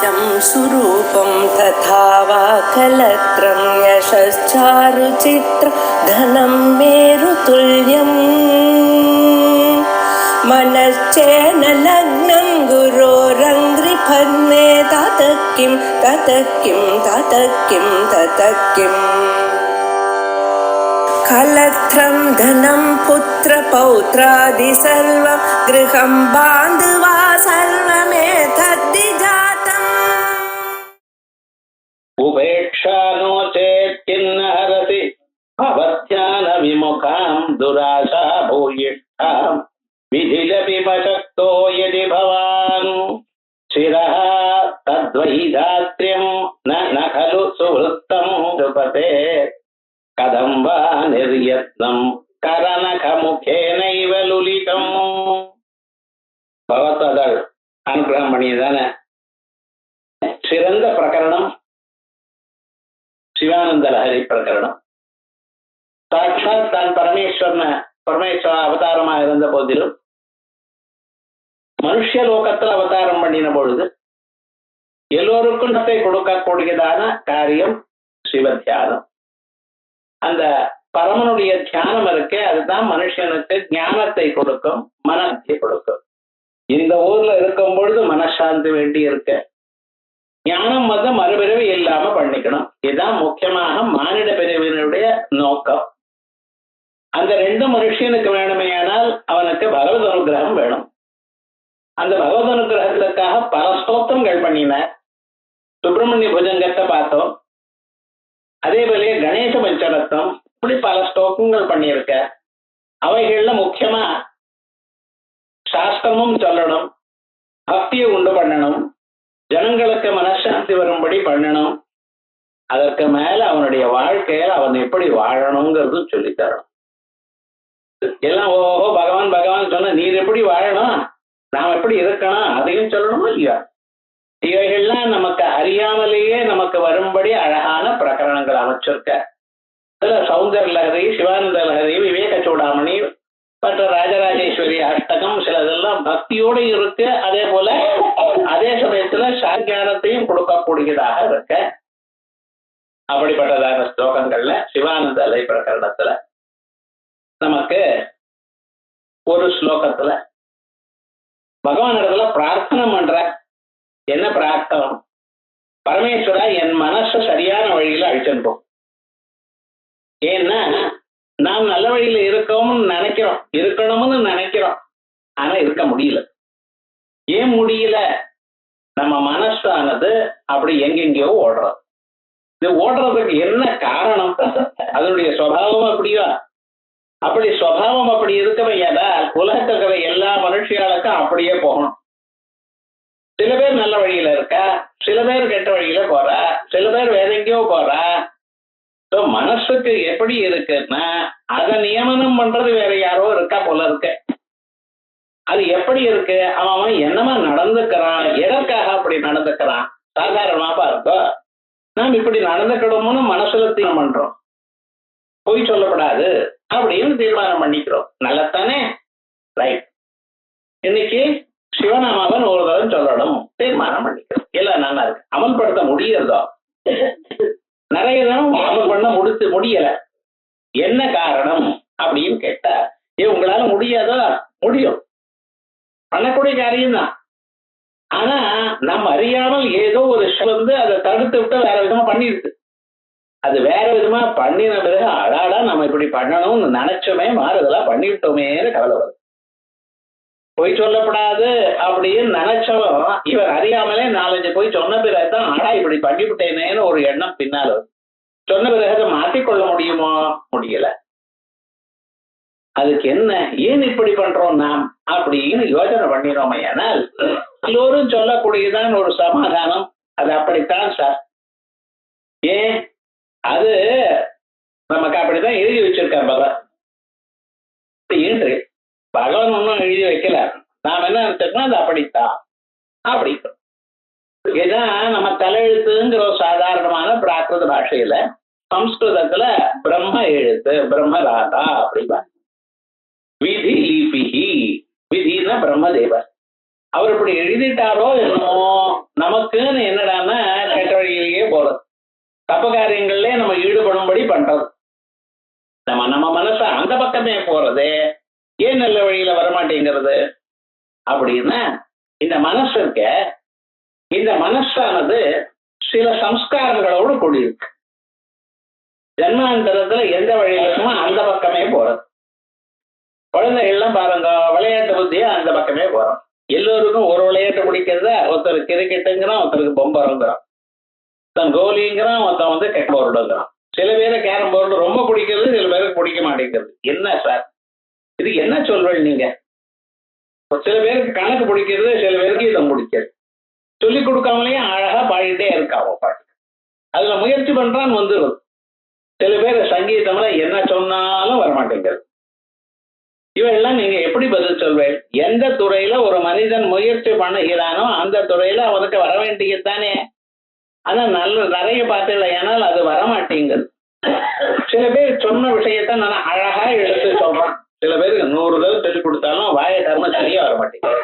वेदं सुरूपं तथा वा कलत्रं यशश्चारुचित्र धनं मेरुतुल्यम् मनश्चेन लग्नं गुरोरङ्घ्रिफन्ने ततः किं कलत्रं धनं पुत्रपौत्रादि सर्वं गृहं बान्धवा सर्वमेतद्धि जातम् उपेक्षा नो चेत् किन्न हरति भवत्यान विमुखां दुराशा भूयिष्ठां विधिलपि पशक्तो यदि भवान् शिरः तद्वै दात्र्यं न खलु सुवृत्तं सुपते कथं वा निर्यत्नं करनखमुखेनैव लुलितम् பகவத்பாதர் அனுகிரகம் பண்ணியதான சிறந்த பிரகரணம் சிவானந்த லஹரி பிரகரணம். சாட்சாத் தான் பரமேஸ்வர அவதாரமா இருந்த போதிலும் மனுஷ லோகத்தில் அவதாரம் பண்ணின பொழுது எல்லோருக்கும் கொடுக்கக்கூடியதான காரியம் சிவ தியானம். அந்த பரமனுடைய தியானம் இருக்கே, அதுதான் மனுஷனுக்கு ஞானத்தை கொடுக்கும், மனத்தை கொடுக்கும். இந்த ஊர்ல இருக்கும் பொழுது மனசாந்தி வேண்டி இருக்க, ஞானம் மறுபிறவி இல்லாம பண்ணிக்கணும். இதுதான் முக்கியமாக மானிட பிரிவினுடைய நோக்கம். அந்த ரெண்டு மனுஷனுக்கு வேணுமேயானால் அவனுக்கு பகவத் அனுகிரகம் வேணும். அந்த பகவத் அனுகிரகத்துக்காக பல ஸ்தோத்திரங்கள் பண்ணினார். சுப்பிரமணிய புஜங்கத்தை பார்த்தோம். அதே போல கணேச பஞ்சரத்னம், இப்படி பல ஸ்லோகங்கள் பண்ணியிருக்க. அவைகள்ல முக்கியமா சாஸ்திரமும் சொல்லணும், பக்தியை உண்டு பண்ணணும், ஜனங்களுக்கு மனசாந்தி வரும்படி பண்ணணும். அதற்கு மேல அவனுடைய வாழ்க்கையில அவன் எப்படி வாழணுங்கிறது சொல்லித்தரணும். எல்லாம் ஓஹோ பகவான் பகவான் சொன்ன, நீர் எப்படி வாழணும், நாம் எப்படி இருக்கணும், அதையும் சொல்லணுமா இல்லையா? இவைகள்லாம் நமக்கு அறியாமலேயே நமக்கு வரும்படி அழகான பிரகரணங்கள் அமைச்சிருக்க. அதுல சௌந்தர லஹரி, சிவானந்த லஹரி, விவேக சூடாமணி, மற்ற ராஜராஜேஸ்வரி அஷ்டகம் சிலதெல்லாம் பக்தியோடு இருக்கு. அதே போல அதே சமயத்துல சாங்கியானத்தையும் கொடுக்கக்கூடியதாக இருக்க. அப்படிப்பட்டதான ஸ்லோகங்கள்ல சிவானந்த லஹரி பிரகரணத்துல நமக்கு ஒரு ஸ்லோகத்துல பகவான் இடத்துல பிரார்த்தனை பண்ற. என்ன பிரார்த்தனை? பரமேஸ்வரா, என் மனசை சரியான வழியில அழிச்சுப்போம். ஏன்னா நாம் நல்ல வழியில இருக்கோம்னு நினைக்கிறோம், இருக்கணும்னு நினைக்கிறோம், ஆனா இருக்க முடியல. ஏன் முடியல? நம்ம மனசானது அப்படி எங்கெங்கயோ ஓடுறோம். இது ஓடுறதுக்கு என்ன காரணம்? அதனுடைய சுபாவம் அப்படியா? அப்படி சுபாவம் அப்படி இருக்கவையாதா உலகத்தில் இருக்கிற எல்லா மனுஷியாளுக்கும் அப்படியே போகணும். சில பேர் நல்ல வழியில இருக்கா, சில பேர் கெட்ட வழியில போறா, சில பேர் வேற எங்கேயோ போறா. மனசுக்கு எப்படி இருக்குன்னா அதை நியமனம் பண்றது வேற யாரோ இருக்கா போல இருக்கு. அது எப்படி இருக்கு? அவன் என்னமா நடந்துக்கிறான், எதற்காக அப்படி நடந்துக்கிறான், சாதாரணமா பாருங்க. நாம் இப்படி நடந்துக்கணும்னு மனசுல தீர்மானம் பண்றோம். பொய் சொல்லப்படாது அப்படின்னு தீர்மானம் பண்ணிக்கிறோம். நல்லத்தானே? ரைட். இன்னைக்கு சிவநாமாவன் ஒரு தடவை சொல்லணும் தீர்மானம் பண்ணிக்கிறோம். எல்லாம் நல்லா இருக்கு. அமல்படுத்த முடியறதோ? நிறைய தரம் அமல் பண்ண முடியல. என்ன காரணம் அப்படின்னு கேட்டா, உங்களால முடியாதா? முடியும், பண்ணக்கூடிய காரியம் தான். ஆனா நம்ம அறியாமல் ஏதோ ஒரு அதை தடுத்து விட்டு வேற விதமா பண்ணிருக்கு. அது வேற விதமா பண்ணின பிறகு அடாடா நம்ம இப்படி பண்ணணும்னு நினைச்சோமே, மாறுதலா பண்ணிவிட்டோமே கவலை வருது. பொய் சொல்லப்படாது அப்படின்னு நினைச்சவன் இவர் அறியாமலே 4-5 பொய் சொன்ன பிறகுதான் ஆடா இப்படி பண்ணிவிட்டேனேன்னு ஒரு எண்ணம் பின்னால சொன்ன பிறகு மாற்றிக்கொள்ள முடியுமோ? முடியல. அதுக்கு என்ன, ஏன் இப்படி பண்றோம் நாம் அப்படின்னு யோசனை பண்ணினோம். ஏனால் எல்லோரும் சொல்லக்கூடியதான் ஒரு சமாதானம், அது அப்படித்தான் சார். ஏன் அது நமக்கு அப்படித்தான் எழுதி வச்சிருக்கார் பகவான். பகவான் ஒன்றும் எழுதி வைக்கல, நாம் என்ன நினைச்சோம்னா அது அப்படித்தான் அப்படி. இதுதான் நம்ம தலையெழுத்துங்கிற ஒரு சாதாரணமான பிராகிருத பாஷையில. சம்ஸ்கிருதத்துல பிரம்ம எழுத்து, பிரம்மராதா அப்படிப்பா. விதி லிபிஹி, விதினா பிரம்மதேவர். அவர் இப்படி எழுதிட்டாரோ என்னமோ, நமக்குன்னு என்ன அப்படின்னா இந்த மனசு இருக்க, இந்த மனசானது சில சம்ஸ்காரங்களோடு கூடியிருக்கு. ஜன்மாந்தரத்துல எந்த வழியில இருக்குமோ அந்த பக்கமே போறது. குழந்தைகள்லாம் பாருங்க, விளையாட்டு புத்தியா அந்த பக்கமே போறோம். எல்லோருக்கும் ஒரு விளையாட்டு பிடிக்கிறத, ஒருத்தர் கிரிக்கெட்டுங்கிறான், ஒருத்தருக்கு பொம்பரங்கிறான், ஒருத்தன் கோலிங்கிறான், ஒருத்தன் கேரம் போர்டுங்கிறான். சில பேரை கேரம் போர்டு ரொம்ப பிடிக்கிறது, சில பேருக்கு பிடிக்க மாட்டேங்கிறது. என்ன சார் இது, என்ன சொல்வேன் நீங்க? சில பேருக்கு கணக்கு பிடிக்கிறது, சில பேருக்கு இதை பிடிக்கிறது. சொல்லி கொடுக்காமலேயே அழகா பாடிட்டே இருக்காங்க பாட்டு. அதுல முயற்சி பண்றான்னு வந்துடும். சில பேர் சங்கீதம்ல என்ன சொன்னாலும் வரமாட்டேங்கிறது. இவையெல்லாம் நீங்க எப்படி பதில் சொல்வேன்? எந்த துறையில ஒரு மனிதன் முயற்சி பண்ணுகிறானோ அந்த துறையில அவனுக்கு வர வேண்டியதுதானே. ஆனா நிறைய பார்த்தீங்களா, ஏன்னால் அது வரமாட்டேங்குது. சில பேர் சொன்ன விஷயத்த நான் அழகா எடுத்து சொல்றான். சில பேருக்கு 100 தடவை சொல்லி கொடுத்தாலும் வாய தர்மம் சரியா வர மாட்டேங்குது.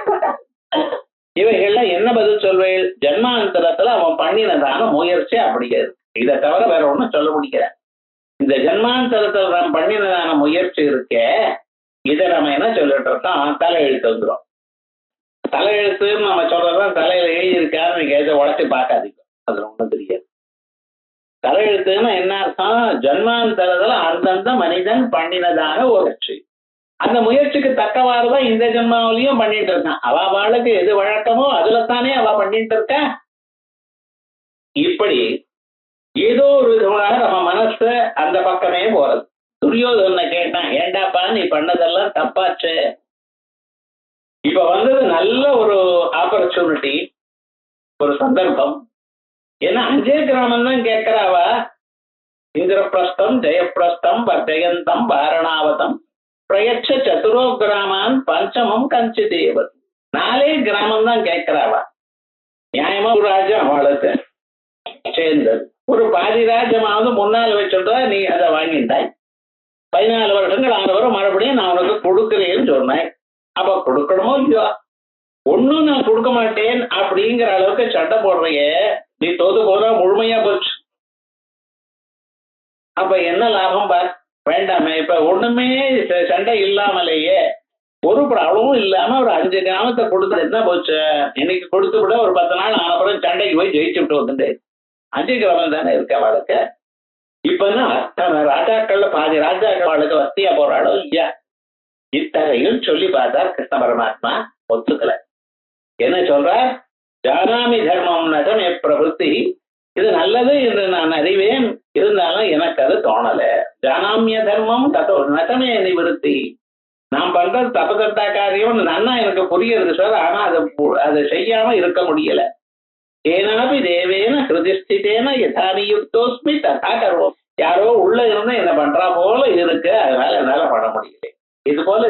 இவைகள்லாம் என்ன பதில் சொல்வேன்? ஜன்மாந்தரத்துல அவன் பண்ணினதான முயற்சி அப்படிங்கிறது. இதை தவிர வேற ஒண்ணும் சொல்ல முடியல. இந்த ஜன்மாந்தரத்துல நாம் பண்ணினதான முயற்சி இருக்க, இதை நம்ம என்ன சொல்லிட்டு இருக்கோம்? தலையெழுத்து வந்துடும். தலையெழுத்துன்னு நம்ம சொல்றதுதான் தலையில எழுதியிருக்காரு, நீங்க எதை உடச்சி பார்க்காதீங்க, அதுல ஒண்ணும் தெரியாது. தலையெழுத்துன்னா என்ன அர்த்தம்? ஜன்மாந்தரத்துல அந்தந்த மனிதன் பண்ணினதான ஒரு முயற்சி. அந்த முயற்சிக்கு தக்கவாறுதான் இந்த ஜென்மாவிலையும் பண்ணிட்டு இருக்கான். அவ அவளுக்கு எது வழக்கமோ அதுலத்தானே அவ பண்ணிட்டு இருக்க. இப்படி ஏதோ ஒரு விதமாக நம்ம மனசு அந்த பக்கமே போறது. துரியோதனை கேட்டான், ஏண்டாப்பா நீ பண்ணதெல்லாம் தப்பாச்சு. இப்ப வந்தது நல்ல ஒரு ஆப்பர்ச்சுனிட்டி, ஒரு சந்தர்ப்பம். ஏன்னா 5 கிராமம் தான் கேட்கிறாவ. இந்திரபிரஸ்தம், ஜெயப்பிரஸ்தம், ஜெயந்தம், வாரணாவதம், பிரயச்ச சதுரோ கிராமான் பஞ்சமம் கஞ்சி தேவத். 4 கிராமம் தான் கேட்கிறாவா. நியாயமா ஒரு ராஜ்யம் அவளுக்கு சேர்ந்தது. ஒரு பாதி ராஜ்யமாவது முன்னால் வச்சுட்டா நீ அதை வாங்கிட்டாய். 14 வருஷங்கள் ஆனவரும் மறுபடியும் நான் உனக்கு கொடுக்குறேன்னு சொன்னேன். அப்ப கொடுக்கணுமோ இல்லையோ? ஒன்னும் நான் கொடுக்க மாட்டேன் அப்படிங்கிற அளவுக்கு சண்டை போடுறைய, நீ தோது போதா முழுமையா போச்சு. அப்ப என்ன லாபம் பார்? வேண்டாமே. இப்ப ஒண்ணுமே சண்டை இல்லாமலேயே, ஒரு ப்ராப்ளமும் இல்லாம ஒரு 5 கிராமத்தை கொடுத்து என்ன போச்சு? இன்னைக்கு கொடுத்து விட ஒரு 10 நாள் ஆனப்புறம் சண்டைக்கு போய் ஜெயிச்சு விட்டு வந்துட்டு 5 கிராமம் தானே இருக்க அவளுக்கு. இப்பன்னா அத்தனை ராஜாக்கள்ல பாதி ராஜாக்கள் அவளுக்கு வசதியா போறாளோ இல்லையா? இத்தகையும் சொல்லி பார்த்தார் கிருஷ்ண பரமாத்மா. ஒத்துக்கல. என்ன சொல்றார்? ஜானாமி தர்மம் நகம் எப்பிரவருத்தி, இது நல்லது என்று நான் அறிவேன், இருந்தாலும் எனக்கு அது தோணல. ஜானாமிய தர்மம் ததோ நகமே நிவருத்தி, நான் பண்றது தப்பத்தட்டா காரியம் நன்னா எனக்கு புரியுது சார், ஆனா அதை செய்யாம இருக்க முடியல. ஏனாபி தேவேன ஹிருதிஸ்திதேன யதானியுக்தோஸ்மி ததா கர்வம், யாரோ உள்ள இருந்து என்ன பண்றா போல இருக்கு, அதனால என்னால பண்ண முடியல. இது போல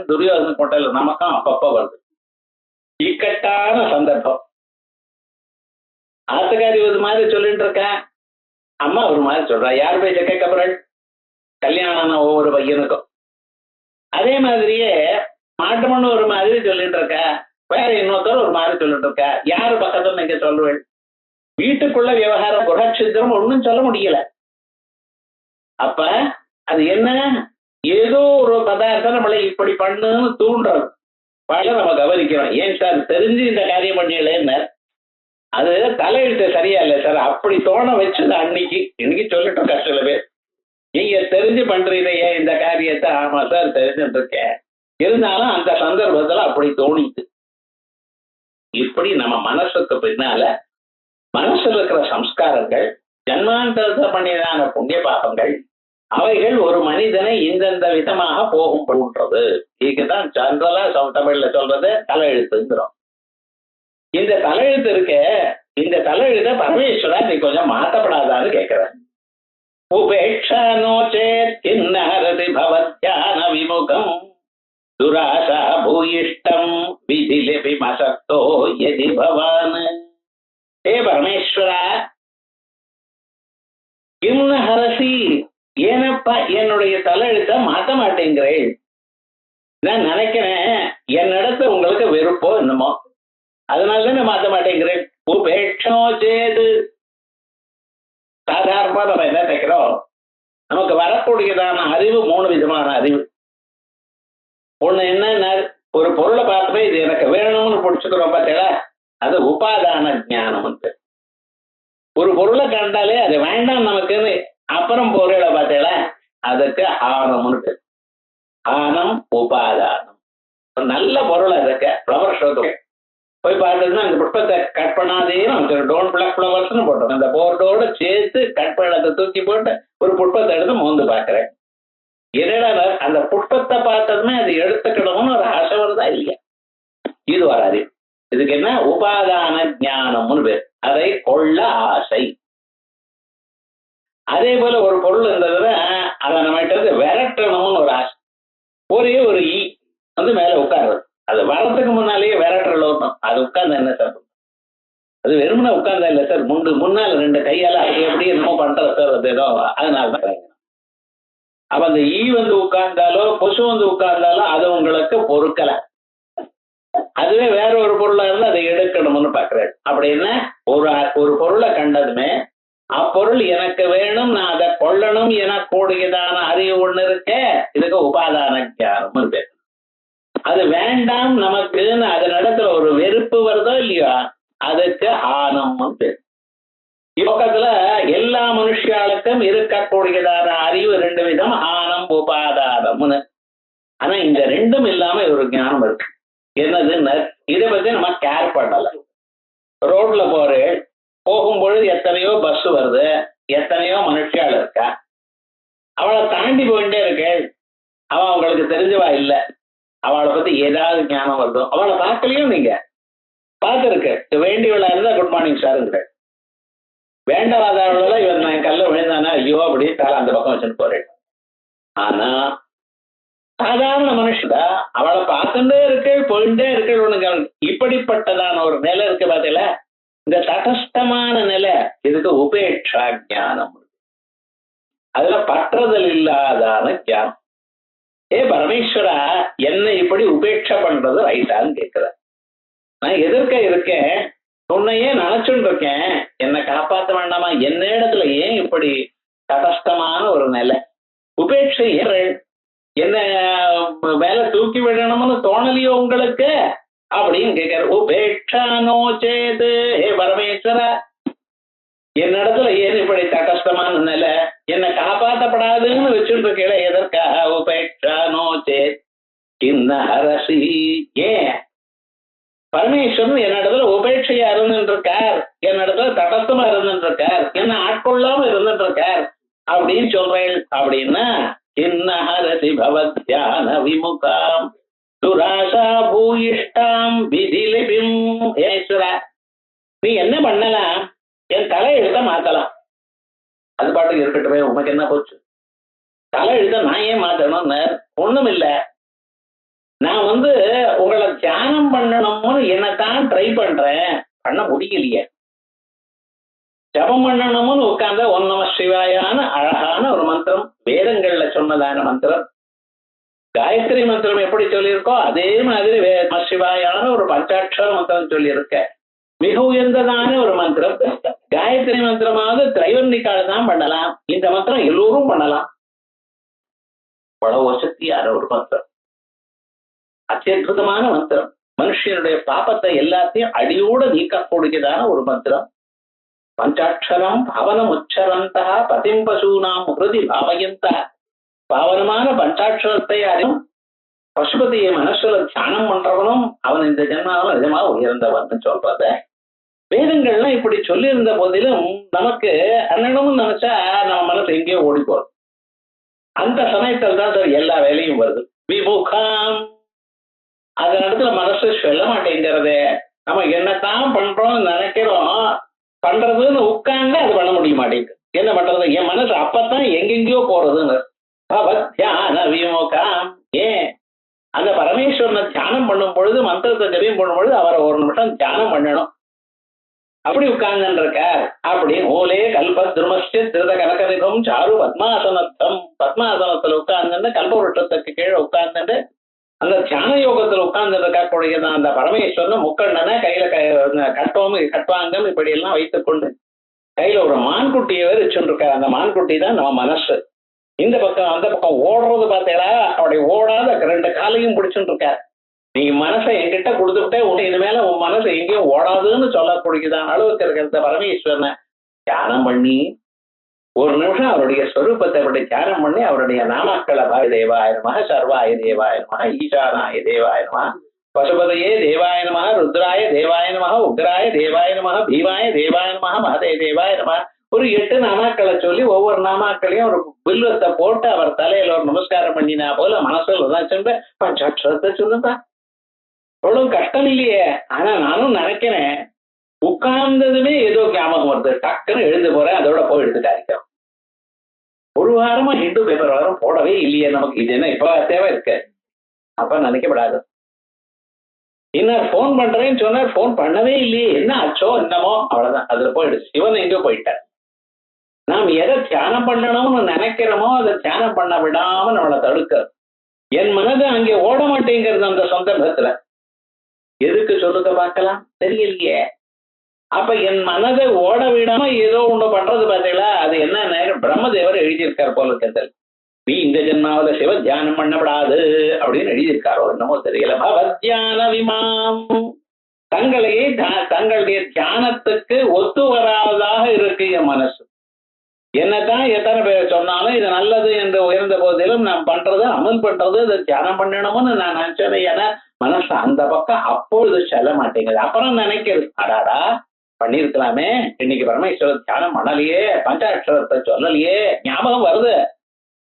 துரியோதன கோட்டையில நமக்கும் அப்பப்ப வருது. இக்கட்டான சந்தர்ப்பம். ஆத்துக்காரி ஒரு மாதிரி சொல்லிட்டு இருக்கேன், அம்மா ஒரு மாதிரி சொல்றா. யார் பேச்ச கேட்க போறாள்? கல்யாணம் ஒவ்வொரு பையனுக்கும். அதே மாதிரியே மாட்டுமண்ணு ஒரு மாதிரி சொல்லிட்டு இருக்க, வேற இன்னொருத்தர் ஒரு மாதிரி சொல்லிட்டு இருக்க. யாரு பக்கத்துல நீங்க சொல்லுவேன்? வீட்டுக்குள்ள விவகாரம் குணச்சித்திரம் ஒன்னும் சொல்ல முடியல. அப்ப அது என்ன, ஏதோ ஒரு பதார்த்தம் நம்மளை இப்படி பண்ணுன்னு தூண்டுறது பல நம்ம கவனிக்கிறோம். ஏன் சார் தெரிஞ்சு இந்த காரியம் பண்ணல? அது தலையெழுத்து சரியா இல்லை சார், அப்படி தோண வச்சது அன்னைக்கு. இன்னைக்கு சொல்லிட்டு இருக்கா சில பேர், நீங்க தெரிஞ்சு பண்றீங்க ஏன் இந்த காரியத்தை? ஆமா சார் தெரிஞ்சுட்டு இருக்கேன், இருந்தாலும் அந்த சந்தர்ப்பத்துல அப்படி தோணிட்டு. இப்படி நம்ம மனசுக்கு பின்னால மனசுல இருக்கிற சம்ஸ்காரங்கள், ஜன்மாந்தரத்தை பண்ணியதான புண்ணிய பாபங்கள், அவைகள் ஒரு மனிதனை இந்தந்த விதமாக போகும் பண்றது. இதுக்குதான் ஜெனரலா தமிழ்ல சொல்றது தலையெழுத்துங்கிறோம். இந்த தலையெழுத்து இருக்க, இந்த தலையெழுத்த பரமேஸ்வரா நீ கொஞ்சம் மாத்தப்படாதான்னு கேட்கிறேன். உபேட்சா நோச்சேத் கிண்ணஹரதி பவத்யான விமுகம் துராசா பூயிஷ்டம் விதிலிபி மசக்தோ யதி பவான். ஏ பரமேஸ்வரா, கிண்ணஹரசி, ஏனப்பா என்னுடைய தலையெழுத்த மாத்த மாட்டேங்கிறேன்? நான் நினைக்கிறேன் என்னிடத்து உங்களுக்கு வெறுப்போ என்னமோ, அதனாலதான் மாத்த மாட்டேங்கிறேன். உபேட்சோ சேது, சாதாரணமா நம்ம என்ன நினைக்கிறோம், நமக்கு வரக்கூடியதான அறிவு 3 விதமான அறிவு. ஒண்ணு என்ன, ஒரு பொருளை பார்த்துட்டு இது எனக்கு வேணும்னு முடிச்சுக்கிறோம் பார்த்தீங்களா, அது உபாதான ஞானம். ஒரு பொருளை கண்டாலே அது வேண்டாம் நமக்குன்னு அப்புறம் பொருளை பார்த்தீங்களா, அதுக்கு ஆனம்னு பேர். ஆனம் உபாதானம். நல்ல பொருள் அதுக்கு ஃப்ளவர் ஷோக்கு போய் பார்த்ததுன்னா அந்த புஷ்பத்தை கட் பண்ணாதேன்னு டோன்ட் பிளக் ஃப்ளவர்ஸ்னு போட்டோம். அந்த போர்டோட சேர்த்து கட் பண்ணத்தை தூக்கி போட்டு ஒரு புஷ்பத்தை எடுத்து மோந்து பார்க்கிறேன். என்னடா அந்த புஷ்பத்தை பார்த்ததுமே அது எடுத்துக்கணும்னு ஒரு ஆசை வருதா இல்லையா? இது வராது. இதுக்கு என்ன உபாதான ஞானம்னு பேர். அதை கொள்ள ஆசை. அதே போல ஒரு பொருள் இருந்ததுன்னா அதை நம்மகிட்ட விரட்டணும்னு ஒரு ஆசை. ஒரே ஒரு ஈ வந்து மேல உட்காருறது, அது வரத்துக்கு முன்னாலேயே விரட்டுறல வரணும். அது உட்கார்ந்து என்ன சார், அது வெறுமனே உட்கார்ந்தா இல்லை சார், முன்னால 2 கையால அது எப்படி என்னமோ பண்ற சார், அது ஏதோ அதனாலதான். அப்ப அந்த ஈ வந்து உட்கார்ந்தாலோ கொசு வந்து உட்கார்ந்தாலோ அது உங்களுக்கு பொறுக்கல. அதுவே வேற ஒரு பொருளா இருந்தா அதை எடுக்கணும்னு பாக்குறாரு. அப்படின்னா ஒரு பொருளை கண்டதுமே அப்பொருள் எனக்கு வேணும், நான் அதை கொள்ளணும் என கூடியதான அறிவு ஒண்ணு இருக்க, இதுக்கு உபாதான ஞானம் இருக்கு. அது வேண்டாம் நமக்குன்னு அதன் இடத்துல ஒரு வெறுப்பு வருதோ இல்லையோ, அதுக்கு ஆனம் பேர். பக்கத்துல எல்லா மனுஷாளுக்கும் இருக்கக்கூடியதான அறிவு 2 விதம், ஆனம் உபாதானம்னு. ஆனா இந்த 2ம் இல்லாம ஒரு ஞானம் இருக்கு. என்னதுன்னு இதை பத்தி நம்ம கேர் பண்ணல. ரோட்ல போகும்பொழுது எத்தனையோ பஸ் வருது, எத்தனையோ மனுஷாள் இருக்கா, அவளை தாண்டி போயிட்டே இருக்கு. அவன் அவங்களுக்கு தெரிஞ்சவா இல்ல, அவளை பத்தி ஏதாவது ஞானம் வருதோ, அவளை பார்க்கலையும் நீங்க பார்த்துருக்கு. வேண்டியவளா இருந்தா குட் மார்னிங் சார், வேண்டாதவள இவன் நான் கல்ல விழுந்தானா ஐயோ அப்படி தலை அந்த பக்கம் வச்சுட்டு போறேன். ஆனா சாதாரண மனுஷதா அவளை பார்த்துட்டே இருக்கு, போயிட்டே இருக்கு. இப்படிப்பட்டதான ஒரு நிலை இருக்கு பார்த்தீங்களா, இந்த தடஸ்தமான நிலை, இதுக்கு உபேட்சா ஞானம். அதுல பற்றுதல் இல்லாதான ஞானம். பரமேஸ்வரா என்னை இப்படி உபேட்சை பண்றது ரைட்டான்னு கேட்கிற. நான் எதிர்க்க இருக்கேன், உன்னையே நினைச்சுட்டு இருக்கேன், என்னை காப்பாற்ற வேண்டாமா, என்ன இடத்துல ஏன் இப்படி தடஸ்தமான ஒரு நிலை, உபேட்சை என்ன மேல தூக்கி விடணும்னு தோணலையோ உங்களுக்கு அப்படின்னு கேட்கிற. உபேட்சா நோச்சேது, ஹே பரமேஸ்வர என்னிடத்துல ஏன் இப்படி தடஸ்தமான நிலை, என்னை காப்பாற்றப்படாதுன்னு வச்சுட்டு இருக்கேன், எதற்காக உபேட்சா நோச்சேத் இன்ன ஹரசி. ஏன் பரமேஸ்வரன் என்னிடத்துல உபேட்சையா இருந்துட்டு இருக்கார், என்னிடத்துல தடஸ்தமா இருந்துட்டு இருக்கார், என்ன ஆட்கொள்ளாம இருந்துட்டு இருக்கார் அப்படின்னு சொல்றேன். அப்படின்னா இன்ன ஹரசி பவத்யான விமுகாம் துராசா பூயிஷ்டாம் விதிலிபிம். ஈஸ்வரா நீ என்ன பண்ணலாம், என் தலை எழுத மாத்தலாம், அது பாட்டுக்கு இருக்கட்டுமே, உனக்கு என்ன போச்சு, தலை எழுத நான் ஏன் மாத்தணும்னு ஒண்ணும் இல்லை. நான் உங்களை தியானம் பண்ணணும்னு என்னத்தான் ட்ரை பண்றேன், பண்ண முடியலையே. ஜபம் பண்ணணும்னு உட்கார்ந்த ஓம் நம சிவாயான அழகான ஒரு மந்திரம், வேதங்கள்ல சொன்னதான மந்திரம். காயத்ரி மந்திரம் எப்படி சொல்லியிருக்கோ அதே மாதிரி நம சிவாயான ஒரு பஞ்சாட்சர மந்திரம் சொல்லியிருக்க. மிக உயர்ந்ததான ஒரு மந்திரம். காயத்ரி மந்திரமாவது திரைவர்ணிக்கால தான் பண்ணலாம், இந்த மந்திரம் எல்லோரும் பண்ணலாம். பல சக்தியான ஒரு மந்திரம், அத்தியுதமான மந்திரம். மனுஷனுடைய பாப்பத்தை எல்லாத்தையும் அடியோட நீக்கக்கூடியதான ஒரு மந்திரம். பஞ்சாட்சரம் பவனம் உச்சரந்தா பதிம் பசூனாம் உறுதி பாவயந்த. பாவனமான பஞ்சாட்சரத்தை அறியும் பசுபதியை மனசுல தியானம் பண்றவனும் அவன் இந்த ஜென்மாவில் நிஜமா உயர்ந்தவன் சொல்றத வேதங்கள்லாம் இப்படி சொல்லி இருந்த போதிலும் நமக்கு அண்ணனும் நினைச்சா நம்ம மனசு எங்கேயோ ஓடி போறோம். அந்த சமயத்தில் தான் சார் எல்லா வேலையும் வருது. விமுகாம் அந்த இடத்துல மனசு சொல்ல மாட்டேங்கிறது. நம்ம என்னத்தான் பண்றோம் நினைக்கிறோம், பண்றதுன்னு உட்கார்ந்து அது பண்ண முடிய மாட்டேங்குது. என்ன பண்றது, என் மனசு அப்பதான் எங்கெங்கயோ போறதுன்னு. விமுகாம். ஏன் அந்த பரமேஸ்வரனை தியானம் பண்ணும் பொழுது, மந்திரத்தை ஜபியம் பண்ணும் பொழுது அவரை ஒரு நிமிஷம் தியானம் பண்ணணும். அப்படி உட்கார்ந்து இருக்கார். அப்படி ஓலே கல்ப திருமஸ்ய திருத கனகரிகம் சாரு பத்மாசனத்தம். பத்மாசனத்துல உட்கார்ந்து கல்பவருஷத்துக்கு கீழே உட்கார்ந்து அந்த தியான யோகத்துல உட்கார்ந்து இருக்கக்கூடியதான் அந்த பரமேஸ்வரன் முக்கண்ணனை கையில கட்டுவாங்கம் இப்படி எல்லாம் வைத்துக்கொண்டு கையில ஒரு மான்குட்டியை வச்சுட்டு இருக்காரு. அந்த மான்குட்டி தான் நம்ம மனசு. இந்த பக்கம் அந்த பக்கம் ஓடுறது பார்த்தீங்களா, அப்படி ஓடாத 2 காலையும் பிடிச்சுட்டு இருக்காரு. நீ மனசை என்கிட்ட கொடுத்துட்டே உன்னை இனிமேல உன் மனசு எங்கேயும் ஓடாதுன்னு சொல்லக்கூடியதான் அளவுக்கு இருக்கிற பரமேஸ்வரனை தியானம் பண்ணி ஒரு நிமிஷம் அவருடைய ஸ்வரூபத்தை அப்படி தியானம் பண்ணி அவருடைய நாமாக்களை பாய தேவாய நமஹ, சர்வாய தேவாய நமஹ, ஈசானாய தேவாய நமஹ, பசுபதையே தேவாய நமஹ, ருத்ராய தேவாய நமஹ, உக்ராய தேவாய நமஹ, பீமாய தேவாய நமஹ, மகதே தேவாய நமஹ, ஒரு 8 நாமாக்களை சொல்லி ஒவ்வொரு நாமாக்களையும் ஒரு பில்வத்தை போட்டு அவர் தலையில ஒரு நமஸ்காரம் பண்ணினா போல மனசுல சொல்ற பஞ்சாட்சரத்தை சொல்லுப்பா. அவ்வளவு கஷ்டம் இல்லையே. ஆனா நானும் நினைக்கிறேன், உட்கார்ந்ததுமே ஏதோ ஞாபகம் வருது, டக்குன்னு எழுந்து போறேன், அதோட போய் எடுத்துட்டாரிக்கிறோம். ஒரு வாரமா ஹிந்து பேப்பர் வாரம் போடவே இல்லையே, நமக்கு இது என்ன இப்ப தேவை இருக்கு அப்ப நினைக்கப்படாது. இன்னும் போன் பண்றேன்னு சொன்னார், போன் பண்ணவே இல்லையே, என்ன ஆச்சோ என்னமோ, அவ்வளவுதான், அதுல போயிடுச்சு. சிவன் எங்கோ போயிட்டார். நாம் எதை தியானம் பண்ணணும்னு நினைக்கிறோமோ அதை தியானம் பண்ண விடாம நம்மளை தடுக்க. என் மனது அங்கே ஓட மாட்டேங்கிறது அந்த சந்தர்ப்பத்துல. எதுக்கு சொல்லுங்க பார்க்கலாம், தெரியலையே. அப்ப என் மனதை ஓட விடாம ஏதோ ஒண்ணு பண்றது பார்த்தீங்களா, அது என்ன பிரம்மதேவர் எழுதியிருக்கார் போல இருக்கிறது. நீ இந்த ஜென்மாவில சிவ தியானம் பண்ணப்படாது அப்படின்னு எழுதியிருக்காரோ என்னமோ தெரியல. பவத்யான விமாம், தங்களையே தங்களுடைய தியானத்துக்கு ஒத்து வராததாக இருக்கு என் மனசு. என்னதான் எத்தனை பேர் சொன்னாலும் இது நல்லது என்று உயர்ந்த போதிலும் நான் பண்றது அமல் பண்றது இதை தியானம் பண்ணணும்னு நான் நினைச்சேன். ஏன்னா மனசு அந்த பக்கம் அப்பொழுது செல்ல மாட்டேங்குது. அப்புறம் நினைக்கிறது, அடாடா பண்ணிருக்கலாமே, இன்னைக்கு பரமேஸ்வரர் தியானம் பண்ணலையே, பஞ்சாட்சரத்தை சொல்லலையே, ஞாபகம் வருது,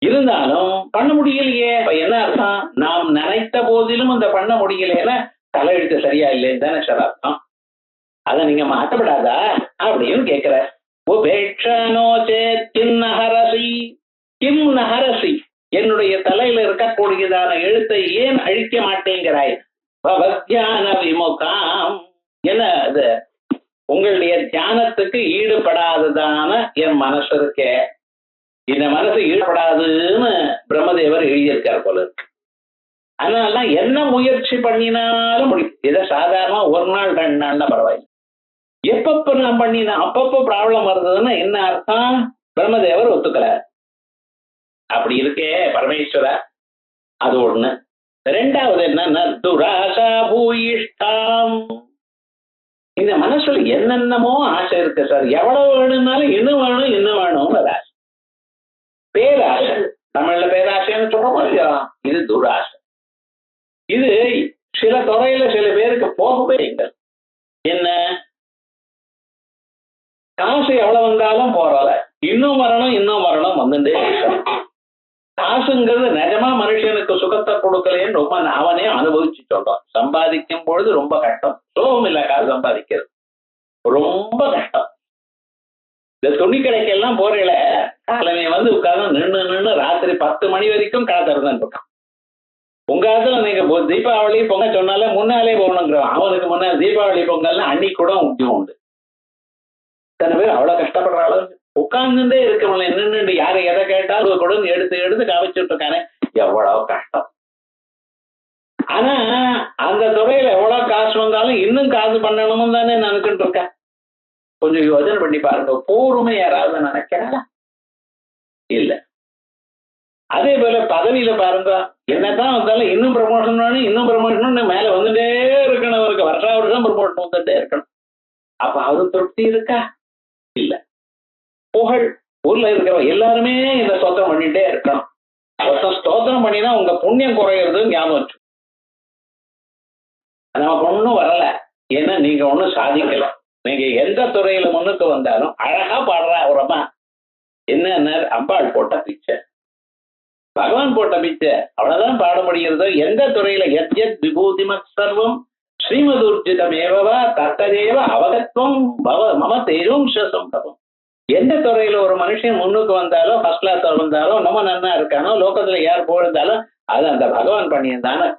இருந்தாலும் பண்ண முடியலையே. இப்ப என்ன அர்த்தம், நாம் நினைத்த போதிலும் இந்த பண்ண முடியலைன்னா தலையெழுத்து சரியா இல்லைன்னு தானே சார் அர்த்தம். அதை நீங்க மாற்றப்படாதா அப்படின்னு கேட்கிற. என்னுடைய தலையில இருக்கக்கூடியதான எழுத்தை ஏன் அழிக்க மாட்டேங்கிறாய்? என்ன அது, உங்களுடைய தியானத்துக்கு ஈடுபடாததான என் மனசு இருக்கே, இந்த மனசு ஈடுபடாதுன்னு பிரம்மதேவர் எழுதியிருக்கார் போல இருக்கு. அதனாலதான் என்ன முயற்சி பண்ணினாலும் முடியும். இதை சாதாரண ஒரு நாள் 2 நாள்னா பரவாயில்லை. எப்பப்ப நான் பண்ணினா அப்பப்போ ப்ராப்ளம் வருதுன்னு என்ன அர்த்தம், பிரம்மதேவர் ஒத்துக்கல. அப்படி இருக்கே பரமேஸ்வர, அது ஒண்ணு. 2வது என்னன்னா துராசா பூயிஷ்டாம். இந்த மனசுல என்னென்னமோ ஆசை இருக்கு சார், எவ்வளவு வேணும்னாலும் இன்னும் வேணும் இன்னும் வேணும்னு ஆசை. பேராசை, தமிழ்ல பேராசைன்னு சொல்றோம் இல்லையா, இது துராசை. இது சில துறையில சில பேருக்கு போகவே இல்லை. என்ன, காசு எவ்வளவு வந்தாலும் போறல, இன்னும் வரணும் இன்னும் வரணும் வந்துட்டே இருக்கணும். காசுங்கிறது நிஜமா மனுஷனுக்கு சுகத்தை கொடுக்கலைன்னு ரொம்ப அவனே அனுபவிச்சு சொல்றான். சம்பாதிக்கும் பொழுது ரொம்ப கஷ்டம், சோகம் இல்ல, காசு சம்பாதிக்கிறது ரொம்ப கஷ்டம். இந்த துணி கடைக்கெல்லாம் போறீல, காலமே வந்து உட்கார்ந்து நின்று ராத்திரி 10 மணி வரைக்கும் கடை திறந்துன்னு இருக்கான். உங்க இடத்துல நீங்க தீபாவளி பொங்கல் சொன்னாலே முன்னாலே போகணுங்கிறோம். அவனுக்கு முன்னாள் தீபாவளி பொங்கல்னா அன்னைக்கு கூட முக்கியம் உண்டு. இத்தனை பேர் அவ்வளவு கஷ்டப்படுற அளவுக்கு உட்கார்ந்துட்டே இருக்கவங்கள நின்று யாரை எதை கேட்டாலும் கூட எடுத்து எடுத்து காமிச்சுட்டு இருக்கானே, எவ்வளவு கஷ்டம். ஆனா அந்த துறையில எவ்வளவு காசு வந்தாலும் இன்னும் காசு பண்ணணும்னு தானே நினைச்சுட்டு இருக்க. கொஞ்சம் யோசனை பண்ணி பாருங்க, பூர்வமே யாராவது நினைக்கிறாங்களா? இல்ல. அதே போல பதவியில பாருங்க, என்னதான் வந்தாலும் இன்னும் ப்ரமோஷன் வேணும் இன்னும் ப்ரமோஷன் மேல வந்துட்டே இருக்கணும். அவருக்கு வருஷா வருஷம் ப்ரமோஷன் வந்துட்டே இருக்கணும். அப்ப அது திருப்தி இருக்கா? இல்ல. புகழ், ஊர்ல இருக்கிற எல்லாருமே இந்த ஸ்தோத்திரம் பண்ணிட்டே இருக்கணும். ஸ்தோத்திரம் பண்ணினா உங்க புண்ணியம் குறையிறது ஞாபகம் வச்சு. நமக்கு ஒண்ணும் வரல, ஏன்னா நீங்க ஒண்ணும் சாதிக்கல. நீங்க எந்த துறையில முன்னுக்கு வந்தாலும் அழகா பாடுற ஒரு அம்மா என்ன, அம்பாள் போட்ட பிச்சை, பகவான் போட்ட பிச்சை, அவ்வளவுதான் பாட முடிகிறதோ. எந்த துறையில எத்யத் விபூதிமத் சர்வம் ஸ்ரீமதுர்ஜிதமேவா தத்ததேவ அவகத்வம் மம தேரும் சம்பவம். எந்த துறையில ஒரு மனுஷன் முன்னுக்கு வந்தாலோ, ஃபர்ஸ்ட் கிளாஸ் வந்தாலோ, நம்ம நன்னா இருக்கானோ, லோகத்துல யார் போயிருந்தாலும் அது அந்த பகவான் பண்ணியதான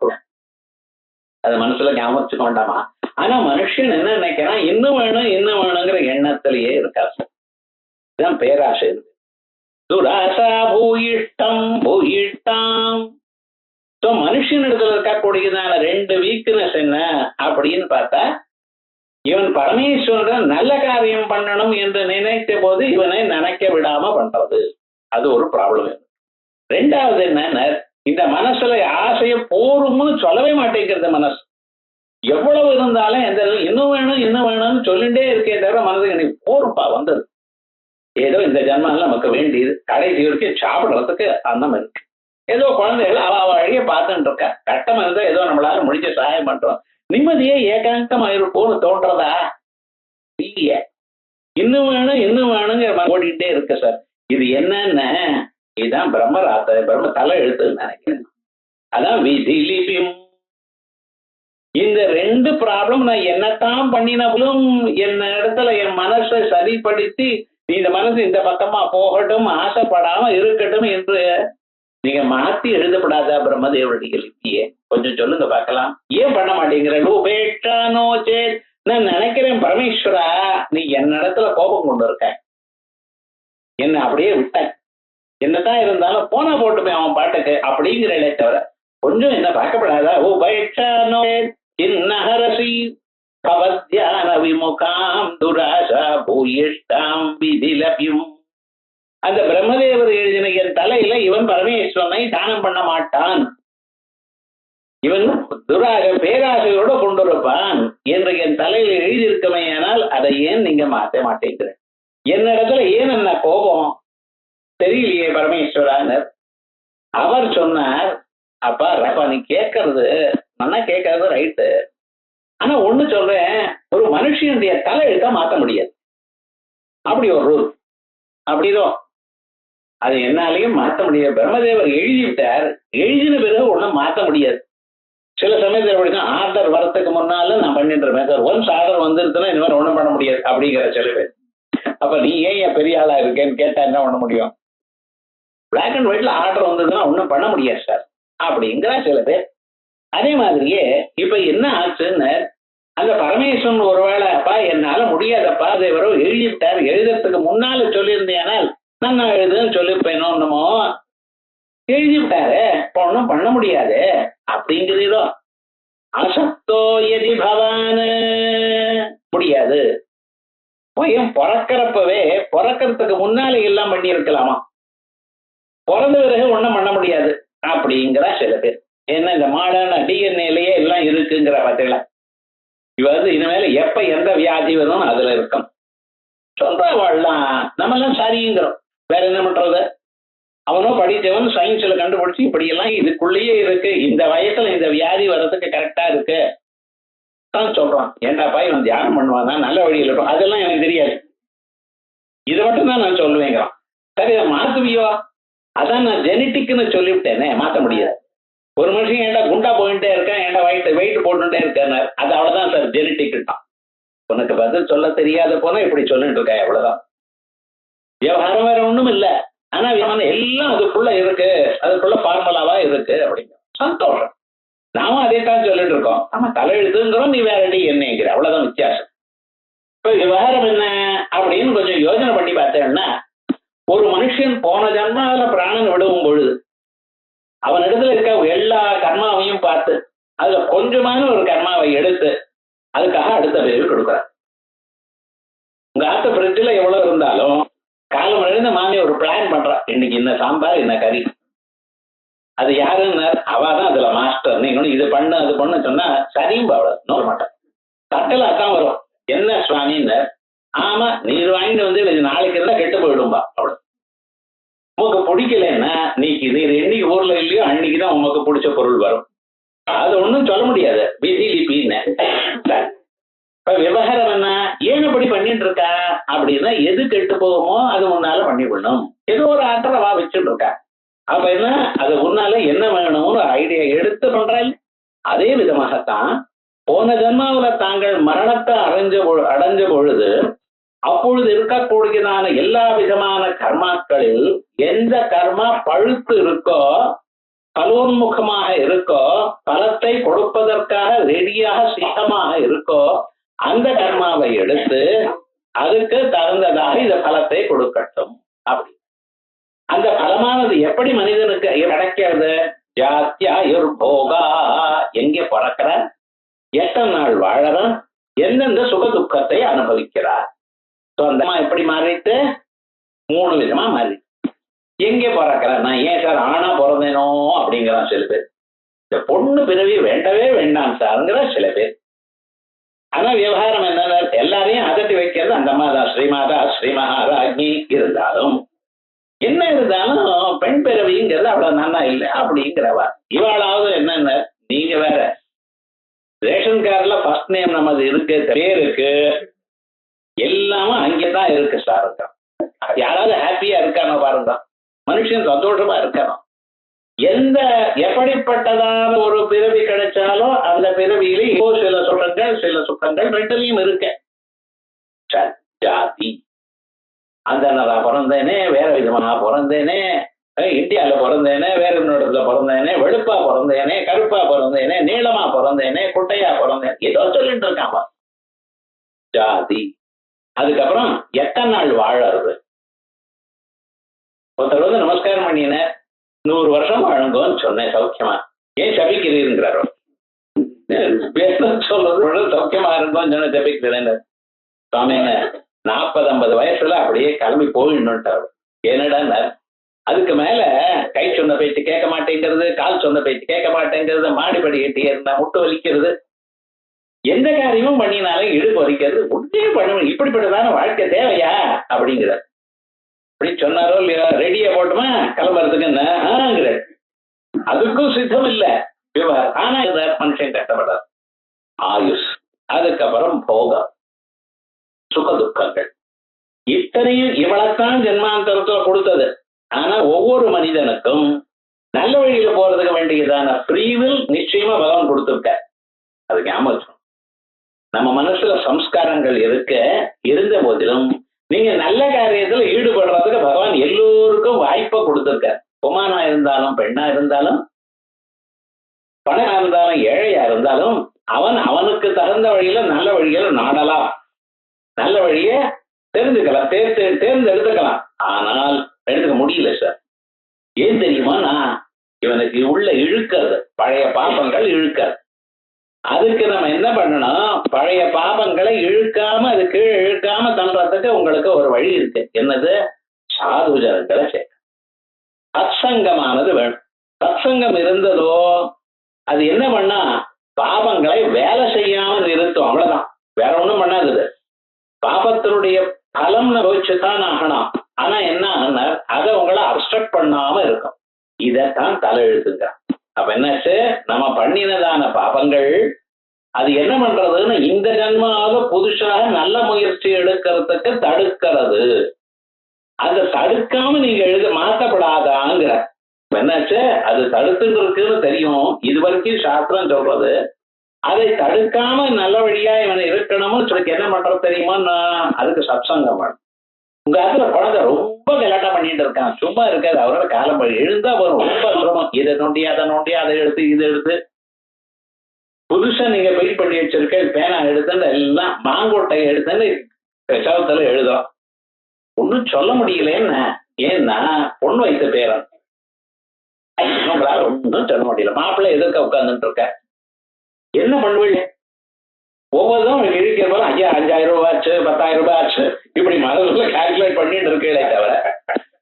அது மனசுல ஞாபகம் வச்சுக்கொண்டாமா. ஆனா மனுஷன் என்ன நினைக்கிறான், இன்னும் வேணும் இன்னும் வேணுங்கிற எண்ணத்திலேயே இருக்காது. இதுதான் பேராசை. இருக்கு துராசா பூயிஷ்டம் பூயிஷ்டாம். மனுஷன் இடத்துல இருக்கக்கூடியதான 2 வீக்னஸ் என்ன அப்படின்னு பார்த்தா, இவன் பரமேஸ்வரன் நல்ல காரியம் பண்ணணும் என்று நினைத்த போது இவனை நினைக்க விடாம பண்றது, அது ஒரு ப்ராப்ளம். 2வது என்ன, இந்த மனசுல ஆசைய போரும்னு சொல்லவே மாட்டேங்கிறது மனசு. எவ்வளவு இருந்தாலும் எந்த இன்னும் வேணும் இன்னும் வேணும்னு சொல்லிட்டே இருக்கே தவிர மனசுக்கு எனக்கு போருப்பா வந்தது. ஏதோ இந்த ஜன்மால நமக்கு வேண்டியது கடைசி வரைக்கும் சாப்பிடுறதுக்கு அன்னம் இருக்கு. ஏதோ குழந்தைகள் அவ வழியை பார்த்துட்டு இருக்கா. கட்டம் இருந்தா ஏதோ நம்மளால முடிஞ்ச சகாயம் பண்றோம். நிம்மதியே ஏகாந்தமா இருப்போம்னு தோன்றதா இல்லையே. இன்னும் வேணும் இன்னும் வேணுங்கிற ஓடிட்டே இருக்கு சார். இது என்னன்னு இதுதான் பிரம்மராத்த பிரம்ம தலை எழுத்துன்னு நினைக்கிறேன். அதான் விதிலிபியும். இந்த ரெண்டு ப்ராப்ளம் நான் என்னத்தான் பண்ணினாலும் என்ன இடத்துல என் மனசை சரிப்படுத்தி இந்த மனசு இந்த பக்கமா போகட்டும் ஆசைப்படாம இருக்கட்டும் என்று நீங்க மாத்தி எழுதப்படாதா பிரம்மதேவருடைய லிபியே? கொஞ்சம் சொல்லுங்க பார்க்கலாம். ஏன் பண்ண மாட்டேங்கிற? உபேட்சானோ சேத். நான் நினைக்கிறேன் பரமேஸ்வரா நீ என் இடத்துல கோபம் கொண்டு இருக்க, என்ன அப்படியே விட்ட, என்னதான் இருந்தாலும் போனா போட்டுமே அவன் பாட்டுக்கு அப்படிங்கிற தவிர கொஞ்சம் என்ன பார்க்கப்படாதா? உபேட்சானோ இன்னஹரசி பவத்யான விமுகாம் துராசா பூயிஷ்டாம் விதிலபியும். அந்த பிரம்மதேவர் எழுதின என் தலையில இவன் பரமேஸ்வரனை தானம் பண்ண மாட்டான், இவன் பேராசையோட கொண்டிருப்பான் என்று என் தலையில எழுதியிருக்கமே. ஆனால் அதை ஏன் நீங்க மாற்ற மாட்டேங்கிற? என்னிடத்துல ஏன் என்ன கோபம் தெரியலையே பரமேஸ்வரானர். அவர் சொன்னார், அப்பா நீ கேட்கறது நல்லா கேட்கறது ரைட்டு, ஆனா ஒண்ணு சொல்றேன், ஒரு மனுஷனுடைய தலை எழுத்தா மாத்த முடியாது. அப்படி ஒரு ரூல் அப்படிதான், அது என்னாலையும் மாற்ற முடியாது. பிரம்மதேவர் எழுதிவிட்டார், எழுதின பிறகு ஒன்றும் மாற்ற முடியாது. சில சமயத்தில் எப்படின்னா ஆர்டர் வரத்துக்கு முன்னால நான் பண்ணிட்டு இருப்பேன் சார், ஒன்ஸ் ஆர்டர் வந்துருச்சுன்னா இந்த மாதிரி ஒன்றும் பண்ண முடியாது அப்படிங்கிற சில பேர். அப்ப நீ ஏன் பெரிய ஆளா இருக்கேன்னு கேட்டா என்ன பண்ண முடியும்? பிளாக் அண்ட் ஒயிட்ல ஆர்டர் வந்ததுன்னா ஒன்றும் பண்ண முடியாது சார் அப்படிங்கிற சில பேர். அதே மாதிரியே இப்ப என்ன ஆச்சுன்னு, அந்த பரமேஸ்வரன் ஒருவேளை அப்பா என்னால முடியாதப்பா தேவரோ எழுதிட்டார், எழுதுறதுக்கு முன்னால சொல்லியிருந்தேனால் நான் எழுதுன்னு சொல்லியிருப்பேனோ என்னமோ, எழுதிவிட்டாரு இப்ப ஒன்றும் பண்ண முடியாது அப்படிங்கிறதோ. அசக்தோ எதி பவான், முடியாது. பையன் பிறக்கிறப்பவே பிறக்கிறதுக்கு முன்னாலே எல்லாம் பண்ணி இருக்கலாமா, பிறந்த பிறகு ஒன்றும் பண்ண முடியாது அப்படிங்கிற சில பேர். ஏன்னா இந்த மாடான டிஎன்ஏலயே எல்லாம் இருக்குங்கிற பார்த்தீங்களா. இவ இனிமேல எப்ப எந்த வியாதி வரும் அதுல இருக்கும் சொல்றவாள்லாம் நம்ம எல்லாம் சரிங்கிறோம். வேற என்ன பண்றது? அவனோ படித்தவன் சயின்ஸ்ல கண்டுபிடிச்சு இப்படி எல்லாம் இதுக்குள்ளேயே இருக்கு, இந்த வயசுல இந்த வியாதி வர்றதுக்கு கரெக்டா இருக்கு தான் சொல்றான். ஏண்டாப்பா இவன் தியானம் பண்ணுவானா நல்ல வழியில் இருக்கும், அதெல்லாம் எனக்கு தெரியாது, இதை மட்டும் தான் நான் சொல்லுவேங்கிறான். சரி இதை மாத்துவியோ? அதான் நான் ஜெனட்டிக்னு சொல்லிவிட்டேனே, மாத்த முடியாது. ஒரு மனுஷன் ஏன்டா குண்டா போயிட்டே இருக்கேன், ஏன்டா வெயிட் போட்டுட்டே இருக்கேன், அது அவ்வளவுதான் சார் ஜெனட்டிக் தான். உனக்கு பதில் சொல்ல தெரியாத போனா இப்படி சொல்லிட்டு இருக்க, அவ்வளவுதான். விவகாரம் வேற ஒண்ணும் இல்லை. ஆனா எல்லாம் அதுக்குள்ள இருக்கு, அதுக்குள்ள ஃபார்முலாவா இருக்கு அப்படிங்கிற சந்தோஷம். நாமும் அதே தான் சொல்லிட்டு இருக்கோம். நம்ம தலையெழுத்துங்கிறோம், நீ வேற என்னங்கிற, அவ்வளவுதான் வித்தியாசம். இப்ப விவகாரம் என்ன அப்படின்னு கொஞ்சம் யோசனை பண்ணி பார்த்தேன்னா, ஒரு மனுஷன் போன ஜன்மாவில பிராணன் விடுவும் பொழுது அவனிடத்துல இருக்க எல்லா கர்மாவையும் பார்த்து அதுல கொஞ்சமான ஒரு கர்மாவை எடுத்து அதுக்காக அடுத்த பிரிவு கொடுக்குறார். உங்க ஆத்த ஃப்ரிட்ஜில் எவ்வளவு இருந்தாலும் காலம் எழுந்த மாமி ஒரு பிளான் பண்றா, இன்னைக்கு என்ன சாம்பார் என்ன கறி. அது யாருன்னு அவாதான் அதுல மாஸ்டர். நீங்க இது பண்ணு அது பண்ணு சொன்னா சரியும் அவ்வளவு நோக்க மாட்டேன். தட்டல அதான் வரும், என்ன சுவாமின்னு. ஆமா நீர் வாங்கிட்டு வந்து இது நாளைக்கு இருந்தா கெட்டு போயிடும்பா அவ்வளவு. உமக்கு பிடிக்கலன்னா நீக்கு இது என்னைக்கு ஊர்ல இல்லையோ அன்னைக்குதான் உமக்கு பிடிச்ச பொருள் வரும். அது ஒன்றும் சொல்ல முடியாது. பிசிலிபின்னு இப்ப விவகாரம் என்ன, ஏன் அப்படி பண்ணிட்டு இருக்கா அப்படின்னா எது கெட்டு போகுமோ அது முன்னால பண்ணிவிடணும். ஏதோ ஒரு ஆற்றலவா வச்சுட்டு இருக்கா. அப்ப என்ன அது முன்னால என்ன வேணும்னு ஐடியா எடுத்து பண்றாள். அதே விதமாகத்தான் போன ஜன்மாவில தாங்கள் மரணத்தை அடைஞ்ச பொழுது அப்பொழுது இருக்கக்கூடியதான எல்லா விதமான கர்மாக்களில் எந்த கர்மா பழுத்து இருக்கோ, பலோன்முகமாக இருக்கோ, பலத்தை கொடுப்பதற்காக ரெடியாக சித்தமாக இருக்கோ, அந்த கர்மாவை எடுத்து அதுக்கு தகுந்ததாக இந்த பலத்தை கொடுக்கட்டும். அப்படி அந்த பலமானது எப்படி மனிதனுக்கு கிடைக்கிறது? ஜாத்யாயுர்போகா, எங்கே பிறக்கிற, எத்தனை நாள் வாழறான், எந்தெந்த சுக துக்கத்தை அனுபவிக்கிறார். எப்படி மாறிட்டு 3 விதமா மாறி. எங்கே பிறக்கிறேன் நான், ஏன் சார் ஆணா பிறந்தேனோ அப்படிங்கிறான் சில பேர். இந்த பொண்ணு பிறவி வேண்டவே வேண்டாம் சார்ங்கிற சில பேர். ஆனா விவகாரம் என்ன, எல்லாரையும் அதட்டி வைக்கிறது அந்த மாதா ஸ்ரீமாதா ஸ்ரீ மகாராஜி. இருந்தாலும் என்ன இருந்தாலும் பெண் பிறவிங்கிறது அவ்வளவு நல்லா இல்லை அப்படிங்கிறவா. இவாளாவது என்னென்ன, நீங்க வேற ரேஷன் கார்டுல ஃபர்ஸ்ட் நேம் நமது இருக்கு, பேருக்கு எல்லாமும் அங்கேதான் இருக்கு சாருங்க. யாராவது ஹாப்பியா இருக்கானோ பாருங்க, மனுஷன் சந்தோஷமா இருக்கணும். எந்த எப்படிப்பட்டதான ஒரு பிறவி கிடைச்சாலும் அந்த பிறவியில இப்போ சில சுகங்கள் சில சுகங்கள் ரெண்டுலையும் இருக்க. ஜாதி அந்த நான் பிறந்தேனே, வேற விதமா பிறந்தேனே, இந்தியால பிறந்தேனே, வேற இன்னொருத்துல பிறந்தேனே, வெளுப்பா பிறந்தேனே, கருப்பா பிறந்தேனே, நீளமா பிறந்தேனே, குட்டையா பிறந்தேன், ஏதோ சொல்லிட்டு இருக்காமா ஜாதி. அதுக்கப்புறம் எத்தனை நாள் வாழறது. ஒருத்தர் வந்து நமஸ்காரம் பண்ணின 100 வருஷம் வாழுங்கன்னு சொன்னேன், சௌக்கியமா, ஏன் சபிக்கிறீங்கிறாரோ சொல்றது சௌக்கியமா இருந்தோம் சொன்ன ஜபிக்கிறேன். சுவாமிங்க 40-50 வயசுல அப்படியே கிளம்பி போயிடணும்ட்டாரு. என்னடா அதுக்கு மேல கை சொன்ன பேச்சு கேட்க மாட்டேங்கிறது, கால் சொன்ன பேச்சு கேட்க மாட்டேங்கிறது, மாடிப்படி கட்டி இருந்தா முட்டு வலிக்கிறது, எந்த காரியமும் பண்ணினாலும் இடுப்பு வலிக்கிறது, முட்டே பண்ணணும், இப்படிப்பட்டதான வாழ்க்கை தேவையா அப்படிங்கிற. அப்படி சொன்னாரோ இல்லையா, ரெடியா போட்டுமா கிளம்புறதுக்கு என்னங்கிற, அதுக்கும் சித்தம் இல்லை விவகாரம். ஆனா இந்த மனுஷன் கஷ்டப்படாது. ஆயுஷ், அதுக்கப்புறம் போகம், சுக துக்கங்கள், இத்தனையும் இவளைத்தான் ஜென்மாந்தரத்துல கொடுத்தது. ஆனா ஒவ்வொரு மனிதனுக்கும் நல்ல வழியில போறதுக்கு வேண்டியதான ஃப்ரீவில் நிச்சயமா பகவான் கொடுத்துருக்க. அதுக்கு ஞாபகம், நம்ம மனசுல சம்ஸ்காரங்கள் இருந்த போதிலும் நீங்க நல்ல காரியத்துல ஈடுபடுறதுக்கு பகவான் எல்லோருக்கும் வாய்ப்பை கொடுத்துருக்க. குமாரா இருந்தாலும் பெண்ணா இருந்தாலும் பணமா இருந்தாலும் ஏழையா இருந்தாலும் அவனுக்கு தகுந்த வழியில நல்ல வழியில நாடலாம், நல்ல வழிய தெரிஞ்சுக்கலாம், தேர்ந்தெடுத்துக்கலாம். ஆனால் எடுத்துக்க முடியல சார். ஏன் தெரியுமா, நான் இவனுக்கு உள்ள இழுக்கிறது பழைய பாபங்கள் இழுக்காது. அதுக்கு நம்ம என்ன பண்ணணும், பழைய பாபங்களை அதுக்கு இழுக்காம தள்ளுறதுக்கு உங்களுக்கு ஒரு வழி இருக்கு. என்னது, சாதுஜனங்களை சேர்க்க, சத்சங்கமானது வேணும். சத்சங்கம் இருந்ததோ அது என்ன பண்ணா பாபங்களை வேலை செய்யாமல் நிறுத்தும், அவ்வளவுதான், வேற ஒண்ணும் பண்ணாது. பாபத்தினுடைய பலம்னு யோசிச்சுதான் ஆகணும். ஆனா என்ன ஆகுனா அதை உங்களை அப்ஸ்ட்ரக்ட் பண்ணாம இருக்கும். இதைத்தான் தலையெழுத்துங்க. அப்ப என்னாச்சு, நம்ம பண்ணினதான பாபங்கள் அது என்ன பண்றதுன்னு இந்த ஜன்மாவது புதுசாக நல்ல முயற்சி எடுக்கிறதுக்கு தடுக்கிறது. அதை தடுக்காம நீங்க மாற்றப்படாதாங்கிற. என்னாச்சு, அது தடுத்துட்டு இருக்குன்னு தெரியும், இது வரைக்கும் சாஸ்திரம் சொல்றது. அதை தடுக்காம நல்ல வழியா இவன் இருக்கணும்னு சொல்லி என்ன பண்றது தெரியுமா, அதுக்கு சத்சங்கம் வேணும். உங்க இடத்துல குழந்தை ரொம்ப கலாட்டா பண்ணிட்டு இருக்கான், சும்மா இருக்காது, அவரோட காலம் எழுந்தா வரும், ரொம்ப சிரமம், இதை நோண்டி அதை நோண்டி அதை எடுத்து இதை எடுத்து. புதுசா நீங்க பெயிண்ட் பண்ணி வச்சிருக்க பேனா எடுத்துன்னு எல்லாம் மாங்கோட்டையை எடுத்துன்னு சவத்துல எழுதுறோம், ஒன்னும் சொல்ல முடியலன்னு. ஏன்னா பொண்ணு வைத்த பேரன், ஒன்னும் சொல்ல முடியல. மாப்பிள்ளை எதிர்க்க உட்கார்ந்துட்டு இருக்க, என்ன பண்ணுவீங்க? ஒவ்வொருதும் இழுக்கிற போல 5000 ரூபாய் ஆச்சு, 10,000 ரூபாய் ஆச்சு, இப்படி மனசுல கால்குலேட் பண்ணிட்டு இருக்கே தவிர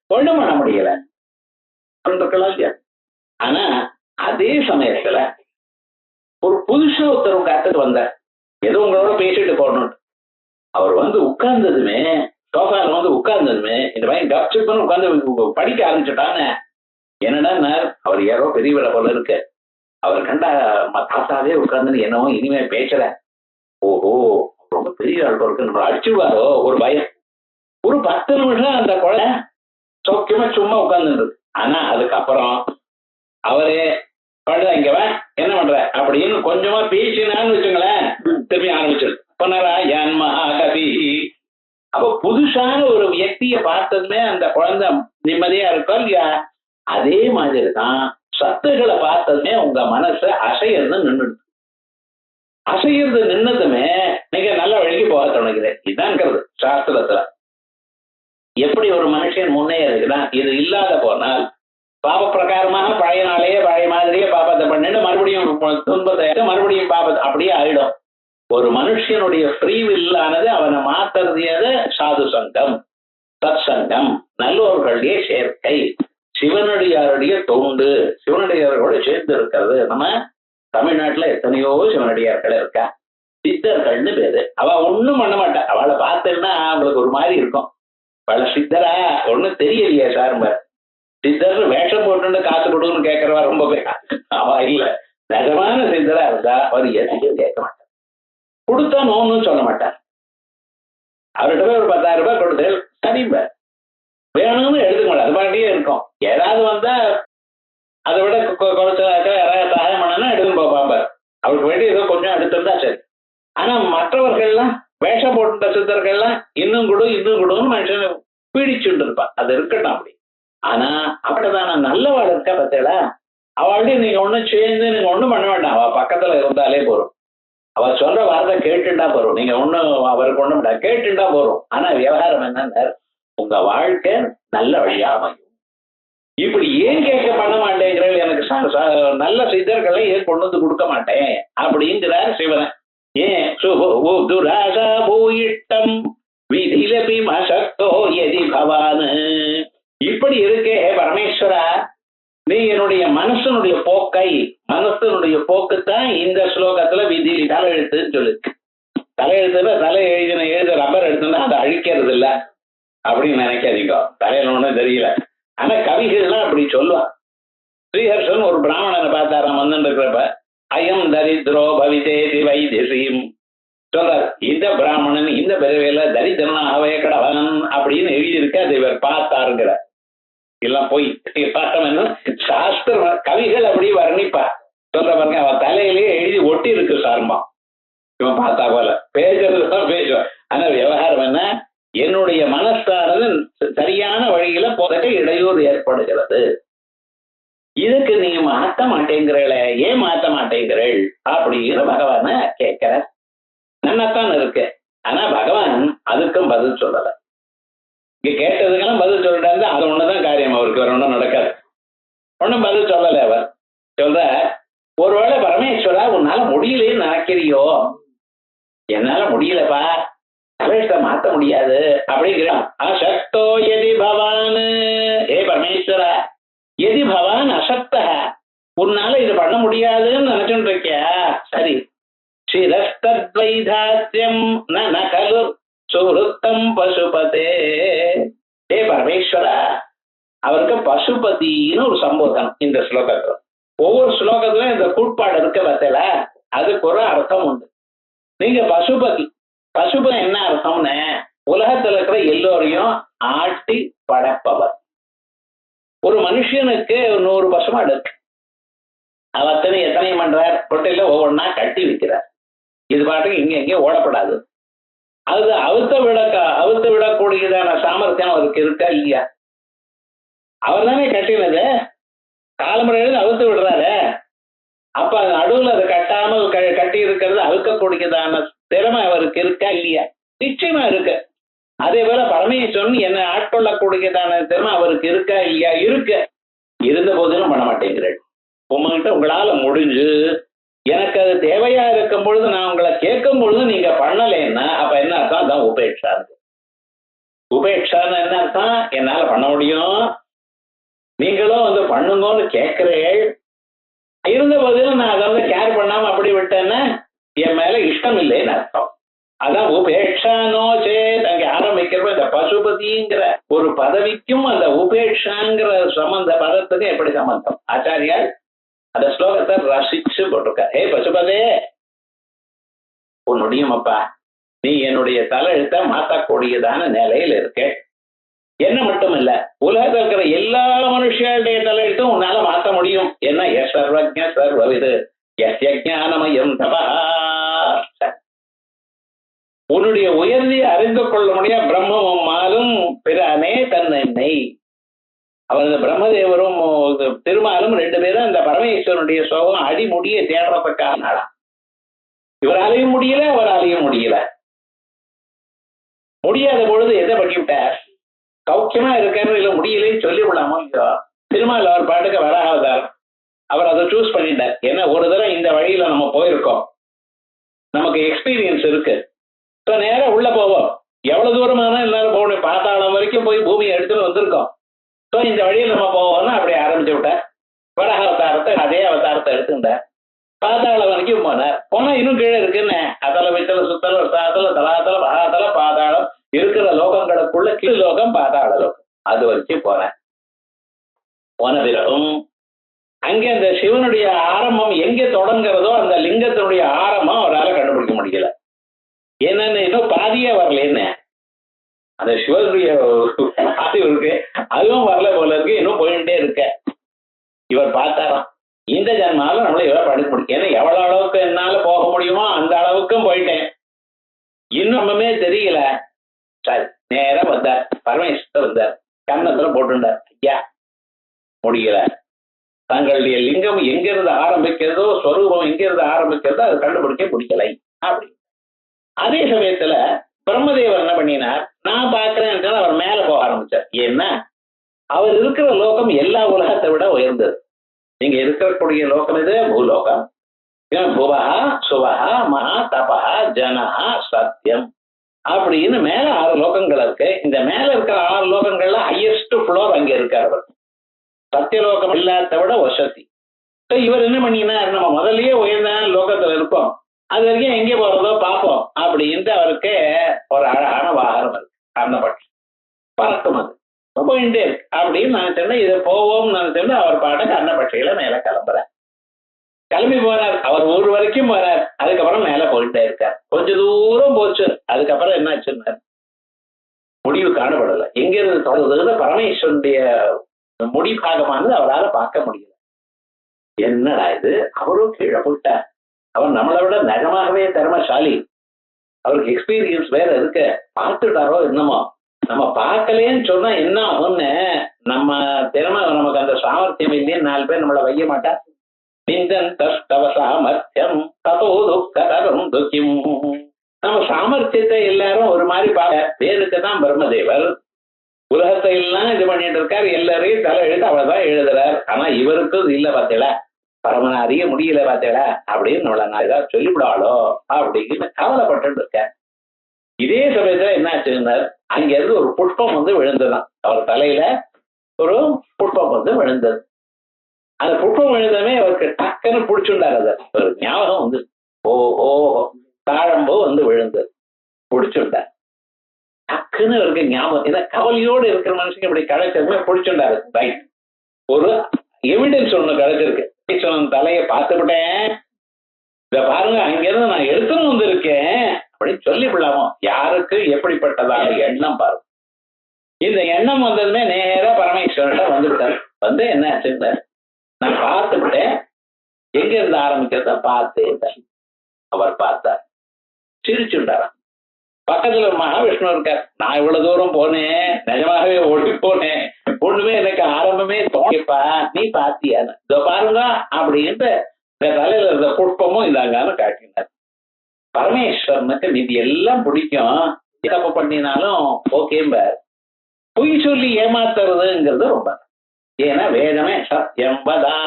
ஒண்ணும் பண்ண முடியல. ஆனா அதே சமயத்துல ஒரு புதுசா ஒருத்தர் காத்துட்டு வந்தார், ஏதோ உங்களோட பேசிட்டு போகணும். அவர் வந்து உட்கார்ந்ததுமே, சோஃபால வந்து உட்கார்ந்ததுமே இந்த பையன் கப்சிப்புன்னு உட்கார்ந்து படிக்க ஆரம்பிச்சுட்டாங்க. என்னடா, அவர் யாரோ பெரியவரை போல இருக்கு. அவர் கண்டா தாத்தாவே உட்கார்ந்து என்னவோ இனிமே பேசல, ஓஹோ ரொம்ப பெரிய ஆள் இருக்கு, அடிச்சுடுவாரோ ஒரு பயம். ஒரு 10 நிமிஷம் அந்த குழந்தை சௌக்கியமா சும்மா உட்கார்ந்துருக்கு. ஆனா அதுக்கப்புறம் அவரே குழந்தை இங்கவா என்ன பண்ற அப்படின்னு கொஞ்சமா பேசினான்னு வச்சுங்களேன், திரும்பி ஆரம்பிச்சிருக்கு. அப்ப புதுசான ஒரு வியக்தியை பார்த்ததுமே அந்த குழந்தை நிம்மதியா இருக்கா இல்லையா? அதே மாதிரி தான் சத்துக்களை பார்த்ததுமே உங்க மனசு அசையறது நின்றுடு. அசையறது நின்னதுமே நீங்க நல்ல வழிக்கு போக தொடங்குகிறேன். இதுதான்ங்கிறது சாஸ்திரத்துல. எப்படி ஒரு மனுஷன் முன்னேறுகிறான், இது இல்லாத போனால் பாப பிரகாரமாக பழைய நாளையே பழைய மாதிரியே பாபத்தை பண்ணிட்டு மறுபடியும் துன்பத்தை மறுபடியும் பாபத்தை அப்படியே ஆயிடும். ஒரு மனுஷனுடைய ஃப்ரீவில்லானது அவனை மாத்துறது சாது சங்கம், சத் சங்கம், நல்லோர்களுடைய சேர்க்கை. சிவனடியாருடைய தொண்டு, சிவனடியாரோட சேர்ந்து இருக்கிறது. நம்ம தமிழ்நாட்டுல எத்தனையோ சிவனடியார்கள் இருக்கா, சித்தர்கள்னு பேரு. அவ ஒண்ணும் பண்ண மாட்டா. அவளை பார்த்தேன்னா அவங்களுக்கு ஒரு மாதிரி இருக்கும். அவளை சித்தரா ஒண்ணும் தெரியலையே சார், சித்தர் வேஷம் போட்டு காசு கொடுன்னு கேட்கறவா ரொம்ப பேர். அவ இல்ல, நிஜமான சித்தரா இருந்தா அவர் எதையும் கேட்க மாட்டார், கொடுத்தா நோன்னு சொல்ல மாட்டார். அவர்கிட்ட போய் ஒரு 10,000 ரூபாய் கொடுத்து சரிம்ப வேணும்னு எடுத்துக்க மாட்டார், அது பாட்டியே இருக்கும். ஏதாவது வந்தா அதை விட குறைச்சலாக்க யாராவது சகாயம் பண்ணா எடுத்துன்னு போப்பாம்ப, அவருக்கு வேண்டிய ஏதோ கொஞ்சம் எடுத்துருந்தா சரி. ஆனா மற்றவர்கள்லாம் வேஷம் போட்ட சித்தர்கள்லாம் இன்னும் கொடுன்னு மனுஷன் பீடிச்சுட்டு இருப்பான். அது இருக்கட்டும் அப்படி. ஆனா அப்படிதான நல்லவாள் இருக்கா பார்த்தீங்களா, அவள்கிட்ட நீங்க ஒண்ணும் சேர்ந்து நீங்க ஒண்ணும் பண்ண வேண்டாம், அவ பக்கத்துல இருந்தாலே போறோம். அவ சொல்ற வார்த்தை கேட்டுண்டா போறோம், நீங்க ஒண்ணும் அவருக்கு ஒண்ணும் கேட்டுண்டா போறோம். ஆனா விவகாரம் என்னன்னா உங்க வாழ்க்கை நல்ல வழியா அமையும். இப்படி ஏன் கேட்க பண்ண மாட்டேங்கிறேன், எனக்கு நல்ல சித்தர்களை ஏன் கொண்டு வந்து கொடுக்க மாட்டேன் அப்படிங்கிறார் சிவன். ஏன் துராசா பூயிட்டம் விதிலபி மசக்தோ எதி பவானு. இப்படி இருக்கே பரமேஸ்வரா, நீ என்னுடைய மனசனுடைய போக்குத்தான் இந்த ஸ்லோகத்துல விதிலி தலையெழுத்துன்னு சொல்லு. தலையெழுத்துல தலை எழுத ரப்பர் எடுத்துன்னா அதை அழிக்கிறது இல்லை அப்படின்னு நினைக்காதீங்க, தலையில ஒண்ணும் தெரியல. ஆனா கவிகள்லாம் அப்படி சொல்லுவான். ஸ்ரீஹர்ஷன் ஒரு பிராமணனை பார்த்தாராம் வந்துட்டு இருக்கிறப்ப, அயம் தரித்ரோ பவிதேதி வைத்தியம் சொல்றார். இந்த பிராமணன் இந்த பிறவையில தரித்திரனாகவே கடவன் அப்படின்னு எழுதியிருக்க, அதை இவர் பார்த்தாருங்கிற எல்லாம் போய் பார்த்தோம்னா சாஸ்திர கவிகள் அப்படி வர்ணிப்பார். சொல்ற பாருங்க, அவன் தலையிலேயே எழுதி ஒட்டி இருக்கு சார்மா, இவன் பார்த்தா போல பேசுறதுதான் பேசுவான். ஆனா விவகாரம் என்ன, என்னுடைய மனசானது சரியான வழியில போறதுக்கு இடையூறு ஏற்படுகிறது. இதுக்கு நீ மாத்த மாட்டேங்கிறீள, ஏன் மாத்த மாட்டேங்கிறீள் அப்படிங்கிற பகவான கேட்கிற. நன்னத்தான் இருக்கு, ஆனா பகவான் அதுக்கும் பதில் சொல்லல. இங்க கேட்டதுக்கெல்லாம் பதில் சொல்லிட்டாரு, அது ஒண்ணுதான் காரியம், அவருக்கு வேற ஒன்றும் நடக்காது. ஒன்னும் பதில் சொல்லல. அவர் சொல்ற, ஒருவேளை பரமேஸ்வரா உன்னால முடியலன்னு நினைக்கிறியோ, என்னால முடியலப்பா, தலையெழுத்தை மாத்த முடியாது அப்படிங்கிறான். அசக்தோ எதி பவான், ஏ பரமேஸ்வரா எதி பவான் அசக்த, உன்னால இது பண்ண முடியாதுன்னு நினைச்சுட்டு இருக்கியா, சரி. சிரஸ்தத்வைதாத்யம் நகலு சுருத்தம் பசுபதே. ஏ பரமேஸ்வரா, அவருக்கு பசுபதினு ஒரு சம்போதனம் இந்த ஸ்லோகத்துல. ஒவ்வொரு ஸ்லோகத்திலும் இந்த கூட்பாடு இருக்க பார்த்தல, அதுக்கு ஒரு அர்த்தம் உண்டு. நீங்க பசுபதி, பசுபதி என்ன அர்த்தம்னு, உலகத்துல இருக்கிற எல்லோரையும் ஆட்டி படைப்பவர். ஒரு மனுஷனுக்கு 100 பசுமாடு இருக்கு, அவத்தனை எத்தனையும் பண்றார், கொட்டையில ஒவ்வொன்னா கட்டி வைக்கிறார். இது பாட்டுக்கு இங்க எங்கேயும் ஓடப்படாது. அது அவுத்து விடக்கூடியதான சாமர்த்தியம் அவருக்கு இருக்கா இல்லையா? அவர் தானே கட்டினது, காலமுறையில அவுத்து விடுறாரு. அப்ப அது நடுவில் அதை கட்டாமல் கட்டி இருக்கிறது அவுக்கக்கூடியதான திறமை அவருக்கு இருக்கா இல்லையா? நிச்சயமா இருக்கு. அதே போல பரமேஸ்வரன் என்னை ஆட்கொள்ளக்கூடியதான திறமை அவருக்கு இருக்கா இல்லையா? இருக்கு. இருந்த போதிலும் பண்ண மாட்டேங்கிறேன். உங்ககிட்ட உங்களால முடிஞ்சு எனக்கு அது தேவையா இருக்கும் பொழுது நான் உங்களை கேட்கும் பொழுது நீங்க பண்ணலைன்னா அப்ப என்ன அர்த்தம்? அதான் உபேட்சா. உபேட்சான்னு என்ன அர்த்தம்? என்னால பண்ண முடியும், நீங்களும் வந்து பண்ணுங்கன்னு கேட்கிறேன், இருந்த போதிலும் நான் அதை கேர் பண்ணாம அப்படி விட்டேன்னா என் மேல இஷ்டம் இல்லைன்னு அர்த்தம். அதான் உபேட்சானோ சேத். அங்க ஆரம்பிக்கிறப்ப இந்த பசுபதிங்கிற ஒரு பதவிக்கும் அந்த உபேட்சாங்கிற சம்பந்த பதத்துக்கும் எப்படி சம்பந்தம்? ஆச்சாரியார் அந்த ஸ்லோகத்தை ரசிச்சு போட்டிருக்க. ஏ பசுபதே, உன்னுடையமப்பா, நீ என்னுடைய தலையெழுத்தை மாற்றக்கூடியதான நிலையில இருக்க. என்ன மட்டும் இல்ல, உலகத்தில் இருக்கிற எல்லா மனுஷனுடைய தலையெழுத்தும் உன்னால மாற்ற முடியும். என்ன சர்வஜ சர்வவிது ஞானமயம் தபா. உன்னுடைய உயர்ந்திய அறிந்து கொள்ள முடிய பிரம்மமும் மாலும் பிறானே தன்னை. அவர் இந்த பிரம்மதேவரும் திருமாலும் 2 பேரும் அந்த பரமேஸ்வரனுடைய சோகம் அடிமுடியை தேடுறதுக்காக நாளா. இவராலையும் முடியல, அவராலையும் முடியல. முடியாத பொழுது எதை பண்ணிவிட்டார்? சௌக்கியமா இருக்கன்னு இல்ல முடியலன்னு சொல்லி விடலாமோ? திருமால் அவர் பாட்டுக்கு வராவதார், அவர் அதை சூஸ் பண்ணிட்டார். ஏன்னா ஒரு தடவை இந்த வழியில நம்ம போயிருக்கோம், நமக்கு எக்ஸ்பீரியன்ஸ் இருக்கு. நேரம் உள்ள போவோம், எவ்வளவு தூரமான எல்லாரும் போகணும், பாத்தாளம் வரைக்கும் போய் பூமியை எடுத்துன்னு வந்திருக்கோம். ஸோ இந்த வழியில் நம்ம போவோம்னு அப்படி ஆரம்பிச்சு விட்டார். வராக அவதாரத்தை அதே அவதாரத்தை எடுத்துட்டார். பாதாள வரைக்கும் போனார். போனா இன்னும் கீழே இருக்குன்னு அதல வித்தல சுத்தல சாதல தலாதல மகாதல பாதாளம் இருக்கிற லோகங்களுக்குள்ள கீழ் லோகம் பாதாள லோகம் அது வரைக்கும் போனேன். போன பிறகும் அங்கே அந்த சிவனுடைய ஆரம்பம் எங்கே தொடங்குறதோ அந்த லிங்கத்தினுடைய ஆரம்பம் அவரால் கண்டுபிடிக்க முடியல. என்னன்னு இன்னும் பாதியே வரலன்னு அந்த சிவனுடைய பாதி இருக்கு, அதுவும் வரல போல இருக்கு, இன்னும் போயிட்டே இருக்க. இவர் பார்த்தாராம், இந்த ஜன்மால நம்மள இவர் படிக்க முடியும். ஏன்னா எவ்வளவு அளவுக்கு என்னால போக முடியுமோ அந்த அளவுக்கும் போயிட்டேன், இன்னுமே தெரியல. சரி, நேரம் வந்தார், பரமேஸ்வரர் வந்தார், கன்னத்துல போட்டுட்டார். ஐயா முடியல, தங்களுடைய லிங்கம் எங்கிருந்து ஆரம்பிக்கிறதோ ஸ்வரூபம் எங்கிருந்து ஆரம்பிக்கிறதோ அது கண்டுபிடிக்க முடியலை அப்படி. அதே சமயத்துல பிரம்மதேவர் என்ன பண்ணினார், நான் பார்க்கிறேன் அவர் மேல போக ஆரம்பிச்சார். ஏன்னா அவர் இருக்கிற லோகம் எல்லா உலகத்தை விட உயர்ந்தது. நீங்க இருக்கக்கூடிய லோகம் இது பூலோகம். புவஹா சுவஹா மகா தபஹா ஜனஹா சத்தியம் அப்படின்னு மேல 6 லோகங்கள் இருக்கு. இந்த மேல இருக்கிற 6 லோகங்கள்ல ஹையஸ்ட் ஃப்ளோர் அங்க இருக்கார் அவர். சத்தியலோகம் இல்லாத விட வசதி. இவர் என்ன பண்ணினார், நம்ம முதல்லயே உயர்ந்த லோகத்துல இருப்போம், அது வரைக்கும் எங்கே போறதோ பார்ப்போம் அப்படின்ட்டு அவருக்கு ஒரு அழகான வாகனம் இருக்கு, அன்னப்பட்சி பறக்கும், அது போயிட்டே இருக்கு அப்படின்னு நினைச்சேன்னா இதை போவோம் நினைச்சேன்னா அவர் பாட்டுக்கு அன்னப்பட்சியில மேல கிளம்புறார். கிளம்பி போறார், அவர் ஊர் வரைக்கும் போறார், அதுக்கப்புறம் மேல போயிட்டே இருக்கார். கொஞ்ச தூரம் போச்சு, அதுக்கப்புறம் என்ன ஆச்சுன்னா முடிவு காணப்படலை. எங்க இருந்து தொடர்றது பரமேஸ்வரனுடைய முடிபாகமானது அவரால் பார்க்க முடியல. என்னடா இது, அவரும் கீழே போயிட்டார். அவர் நம்மளை விட நிஜமாகவே திறமைசாலி, அவருக்கு எக்ஸ்பீரியன்ஸ் வேற இருக்க, பார்த்துட்டாரோ என்னமோ. நம்ம பார்க்கலேன்னு சொன்னா என்ன ஆகும்னு, நம்ம திறமை நமக்கு அந்த சாமர்த்தியம் இல்லைன்னு 4 பேர் நம்மளை வைய மாட்டா. சாமர்த்தியம் ததோ துக்கம் துக்கிம். நம்ம சாமர்த்தியத்தை எல்லாரும் ஒரு மாதிரி பார்க்க, பேருக்கு தான் பிரம்மதேவர் உலகத்தை எல்லாம் இது பண்ணிட்டு இருக்காரு, எல்லாரையும் தலை எழுத்து அவ்வளவுதான் எழுதுறார். ஆனா இவருக்கு இல்ல பார்த்தேடா, பரமனை அறிய முடியல பார்த்தேடா அப்படின்னு நம்மள நான் ஏதாவது சொல்லிவிடாளோ அப்படின்னு கவலைப்பட்டு இருக்கார். இதே சமயத்துல என்ன ஆச்சுன்னார், அங்க இருந்து ஒரு புஷ்பம் வந்து விழுந்ததுதான், அவர் தலையில ஒரு புஷ்பம் வந்து விழுந்தது. அந்த புஷ்பம் விழுந்தமே அவருக்கு டக்குன்னு பிடிச்சுண்டார். அது ஒரு ஞாபகம் வந்து ஓ தாழம்போ வந்து விழுந்தது, பிடிச்சுண்டார். டக்குன்னு இருக்கு ஞாபகம். ஏன்னா கவலையோடு இருக்கிற மனுஷங்க இப்படி கிடைச்சதுமே பிடிச்சுண்டாரு. ரைட், ஒரு எவிடன்ஸ் ஒண்ணு கிடைச்சிருக்கு. தலையை பார்த்துவிட்டேன், இத பாருங்க அங்கிருந்து நான் எடுத்துன்னு வந்திருக்கேன் அப்படின்னு சொல்லிவிடலாமோ. யாருக்கு எப்படிப்பட்டதாக எண்ணம் பாருங்க. இந்த எண்ணம் வந்ததுமே நேரா பரமேஸ்வரன் வந்துவிட்டார். வந்து என்ன ஆச்சுங்க, நான் பார்த்துவிட்டேன், எங்க இருந்து ஆரம்பிக்கிறத பார்த்தேன். அவர் பார்த்தார், சிரிச்சுட்டாராம். பக்கத்துல மகாவிஷ்ணு இருக்கார். நான் இவ்வளவு தூரம் போனேன், நிஜமாகவே ஓடி போனேன், ஒண்ணுமே எனக்கு ஆரம்பமே தோணிப்பா, நீ பாத்தியான்னு இதோ பாருங்க அப்படின்ட்டு இந்த தலையில இருந்த புஷ்பமும் இதாங்கன்னு காட்டினார். பரமேஸ்வரனுக்கு மீதி எல்லாம் பிடிக்கும், தப்பு பண்ணினாலும் ஓகேம்பார். பொய் சொல்லி ஏமாத்துறதுங்கிறது ரொம்ப. ஏன்னா வேதமே சத்தியம் வதா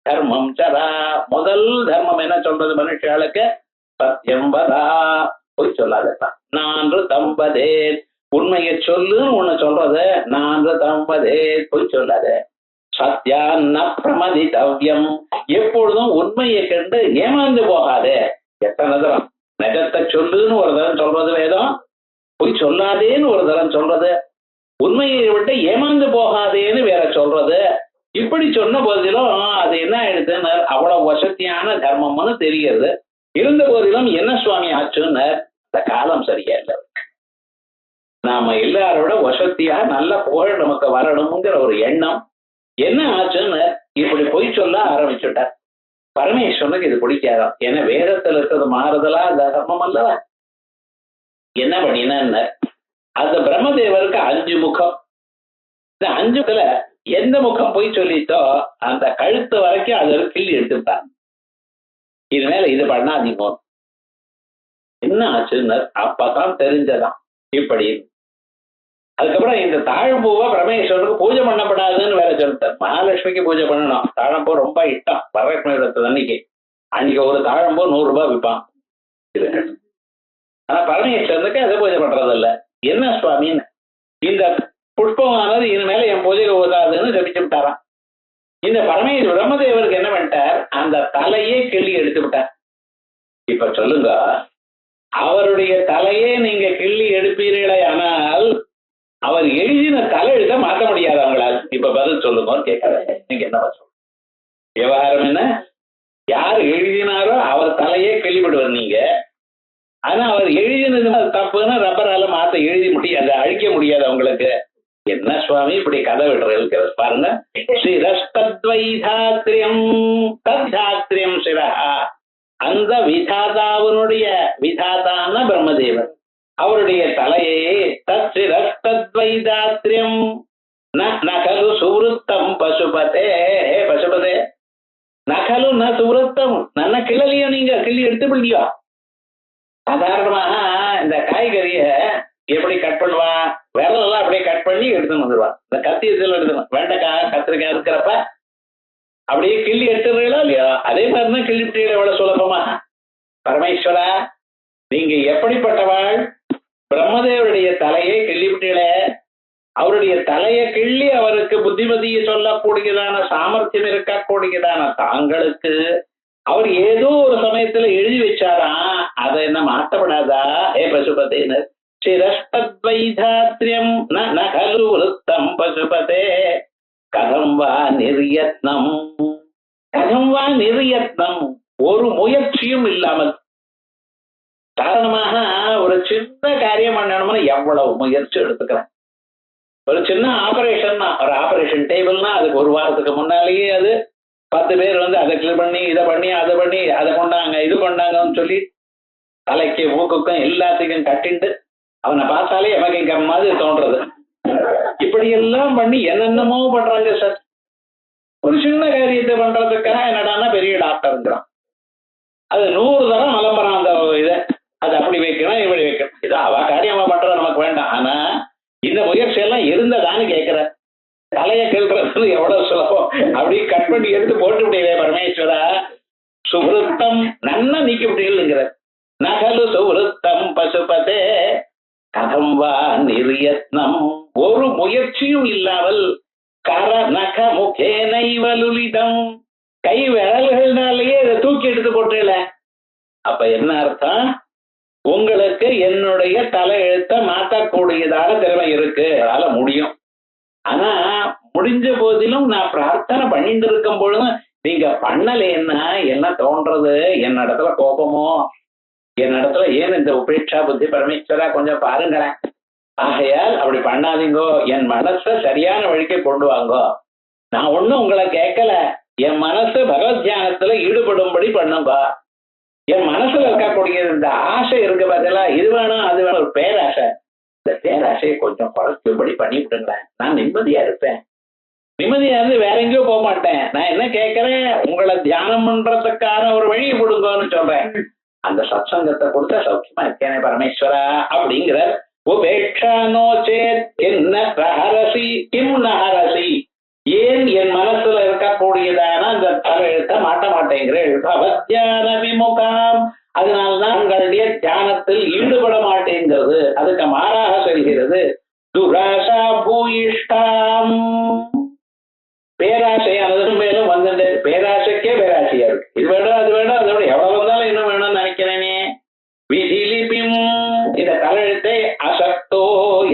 தர்மம் சதா. முதல் தர்மம் என்ன சொல்றது மனுஷாளுக்கு, சத்தியம் வதா, பொய் சொல்லாததான். நான்கு தம்பதே, உண்மையை சொல்லுன்னு ஒண்ணு சொல்றது. நான்கு தம்பதே, பொய் சொல்லாத. சத்யான்ன பிரமதிதவ்யம், எப்பொழுதும் உண்மையை கண்டு ஏமாந்து போகாதே. எத்தனை தரம் நிஜத்தை சொல்லுன்னு ஒரு தரம் சொல்றது வேதம், பொய் சொல்லாதேன்னு ஒரு தரம் சொல்றது, உண்மையை விட்டு ஏமாந்து போகாதேன்னு வேற சொல்றது. இப்படி சொன்ன போதிலும் அது என்ன ஆயிடுதுன்னு அவ்வளவு வசதியான தர்மம்னு தெரிகிறது. இருந்த போதிலும் என்ன சுவாமி ஆச்சுன்னு, இந்த காலம் சரியா இல்லை. நாம எல்லாரோட வசதியா நல்ல புகழ் நமக்கு வரணுங்கிற ஒரு எண்ணம் என்ன ஆச்சுன்னு இப்படி பொய் சொல்ல ஆரம்பிச்சுட்டார். பரமேஸ்வரனுக்கு இது பிடிக்காதான். ஏன்னா வேதத்துல இருக்கிறது மாறுதலா தர்மம் அல்லவா. என்ன பண்ணின, அந்த பிரம்மதேவருக்கு 5 முகம். இந்த 5ல எந்த முகம் பொய் சொல்லிட்டோ அந்த கழுத்து வரைக்கும் அது ஒரு கிள்ளி எடுத்துட்டாங்க. இது மேல இது பண்ணாதீங்க. என்ன ஆச்சுன்னு அப்பதான் தெரிஞ்சதான் இப்படி. அதுக்கப்புறம் இந்த தாழம்பூவை பரமேஸ்வரனுக்கு பூஜை பண்ணப்படாதுன்னு வேற சொல்லிட்டார். மகாலட்சுமிக்கு பூஜை பண்ணணும். தாழம்பூ ரொம்ப இஷ்டம் வரலட்சுமி விரதத்து அன்னைக்கு ஒரு தாழம்பூ 100 ரூபாய் விற்பான். ஆனா பரமேஸ்வரனுக்கு அதை பூஜை பண்றது இல்ல. என்ன சுவாமின்னு, இந்த புஷ்பமானது இனிமேல என் பூஜைக்கு உதாதுன்னு ஜபிச்சு விட்டாராம். இந்த பிரம்மதேவருக்கு என்ன பண்ணிட்டார், அந்த தலையே கிள்ளி எடுத்து விட்டார். இப்ப சொல்லுங்க, அவருடைய தலையே நீங்க கிள்ளி எடுப்பீர்களே, ஆனால் அவர் எழுதின தலை எழுத மாற்ற முடியாது அவங்களால். இப்ப பதில் சொல்லுங்க கேட்கறாங்க. நீங்க என்ன சொல்லுங்க, விவகாரம் என்ன? யார் எழுதினாரோ அவர் தலையே கிள்ளிவிடுவார் நீங்க. ஆனா அவர் எழுதினது தப்புன்னு ரப்பரால மாத்த எழுதி முடியாது, அழிக்க முடியாது அவங்களுக்கு. என்ன சுவாமி இப்படி கதை விடுறது பாருங்க. சிரஸ்தத்வைதாத்ரியம் தத்தாத்ரியம் சிரஹா, அந்த விதாதாவனுடைய விதாதான பிரம்மதேவர் அவருடைய தலையே தத்சிரஸ்தத்வைதாத்ரியம் நகலு சுவருத்தம் பசுபதே. பசுபதே நகலு ந சுவருத்தம், நல்ல கிளலியோ நீங்க கிள்ளி எடுத்து பிடிக்கோ. சாதாரணமாக இந்த காய்கறிய எப்படி கட் பண்ணுவான், விரலெல்லாம் அப்படியே கட் பண்ணி எடுத்துன்னு வந்துடுவான். இந்த கத்தி இதில் எடுத்துணும், வெண்டைக்காய் கத்திரிக்காய் இருக்கிறப்ப அப்படியே கிள்ளி எடுத்துடுறீங்களோ இல்லையோ, அதே மாதிரிதான் கிள்ளிவிட்டீங்களா எவ்வளவு சுலபமா. பரமேஸ்வரா நீங்க எப்படிப்பட்டவாள், பிரம்மதேவருடைய தலையை கிள்ளிவிட்டீங்களே, அவருடைய தலையை கிள்ளி அவருக்கு புத்திமதியை சொல்லக்கூடியதான சாமர்த்தியம் இருக்கக்கூடியதான தாங்களுக்கு அவர் ஏதோ ஒரு சமயத்துல எழுதி வச்சாராம், அதை என்ன மாற்றப்படாதா? ஏ பசுபதேன்னு சிரஸ்தத்வைதாத்ரியம் நகலு விருத்தம் பசுபதே கதம் வா நிர்யத்னம். கதம் வா நிர்யத்னம், ஒரு முயற்சியும் இல்லாமல். காரணமாக ஒரு சின்ன காரியம் பண்ணணும்னா எவ்வளவு முயற்சி எடுத்துக்கிறேன். ஒரு சின்ன ஆபரேஷன், ஒரு ஆபரேஷன் டேபிள்னா அதுக்கு ஒரு வாரத்துக்கு முன்னாலேயே அது 10 பேர் வந்து அதை கிளீன் பண்ணி இதை பண்ணி அதை பண்ணி அதை கொண்டாங்க இது கொண்டாங்கன்னு சொல்லி தலைக்கு மூக்குக்கும் எல்லாத்துக்கும் கட்டிண்டு அவனை பார்த்தாலே எமக்கு மாதிரி தோன்றது. இப்படி எல்லாம் பண்ணி என்னென்னமோ பண்றாங்க சார். ஒரு சின்ன காரியத்தை பண்றதுக்காக என்னடானா பெரிய டாக்டர்ங்கிறான். அது 100 தரம் மலம்புறான் அந்த இதை, அது அப்படி வைக்கணும் இப்படி வைக்கணும். இது அவ காரியமா பண்றது நமக்கு வேண்டாம். ஆனா இந்த முயற்சி எல்லாம் இருந்ததான்னு கேட்கிற. தலையை கேள்றது எவ்வளவு சுலபம், அப்படி கட் பண்ணி எடுத்து போட்டு விட்டீங்களே பரமேஸ்வரா. சுவருத்தம் நன்னா நீக்கி விட்டீங்கிற. நகலு சுவருத்தம் பசுபதே கதம் வா நிர்யத்னம், ஒரு முயற்சியும் இல்லாமல் கர நக முகே நைவலுலிதம், கை விரல்கள்னாலேயே இதை தூக்கி எடுத்து போட்டீங்கள. அப்ப என்ன அர்த்தம், உங்களுக்கு என்னுடைய தலை எழுத்த மாற்றக்கூடியதான திறமை இருக்கு, அதனால முடியும். ஆனா முடிஞ்ச போதிலும் நான் பிரார்த்தனை பண்ணிட்டு இருக்கும் பொழுது நீங்க பண்ணலேன்னா என்ன தோன்றது, என்னிடத்துல கோபமோ, என்னிடத்துல ஏன் இந்த உபேட்சா புத்தி பரமேஸ்வரா கொஞ்சம் பாருங்களேன். ஆகையால் அப்படி பண்ணாதீங்கோ, என் மனசை சரியான வழிக்கு கொண்டு வாங்கோ. நான் ஒண்ணும் உங்களை கேட்கல, என் மனசு பகவத் தியானத்துல ஈடுபடும்படி பண்ணும்பா. என் மனசுல இருக்கக்கூடிய இந்த ஆசை இருக்கு பார்த்தீங்களா, இது வேணும் அது வேணும், ஒரு பேராசை, இந்த பேராசையை கொஞ்சம் குறைச்சும்படி பண்ணி விட்டுங்களேன். நான் நிம்மதியா இருப்பேன். நிம்மதியா இருந்து வேற எங்கேயோ போக மாட்டேன். நான் என்ன கேட்கிறேன், உங்களை தியானம் பண்றதுக்கான ஒரு வழியை கொடுங்கன்னு சொல்றேன். அந்த சத்சங்கத்தை கொடுத்தா சௌக்கியமா இருக்கேனே பரமேஸ்வரா அப்படிங்கிற. உபேட்சானோ சேத் என்ன ரஹரசி கிம் நஹரசி, ஏன் என் மனசுல இருக்கக்கூடியதான அந்த தலையெழுத்த மாட்ட மாட்டேங்கிறேன். பவத்யான விமுகாம், அதனால்தான் உங்களுடைய தியானத்தில் ஈடுபட மாட்டேங்கிறது, அதுக்கு மாறாக செல்கிறது. துராசா பூயிஷ்டாம், பேராசையானது மேலும் வந்துட்டு பேராசைக்கே பேராசையா இருக்கு. இது வேணும் அது வேணும் அதோட எவ்வளவு வந்தாலும் இன்னும் வேணும்னு நினைக்கிறேனே. விதிலிபிம், இந்த தலையெழுத்தை அசக்தோ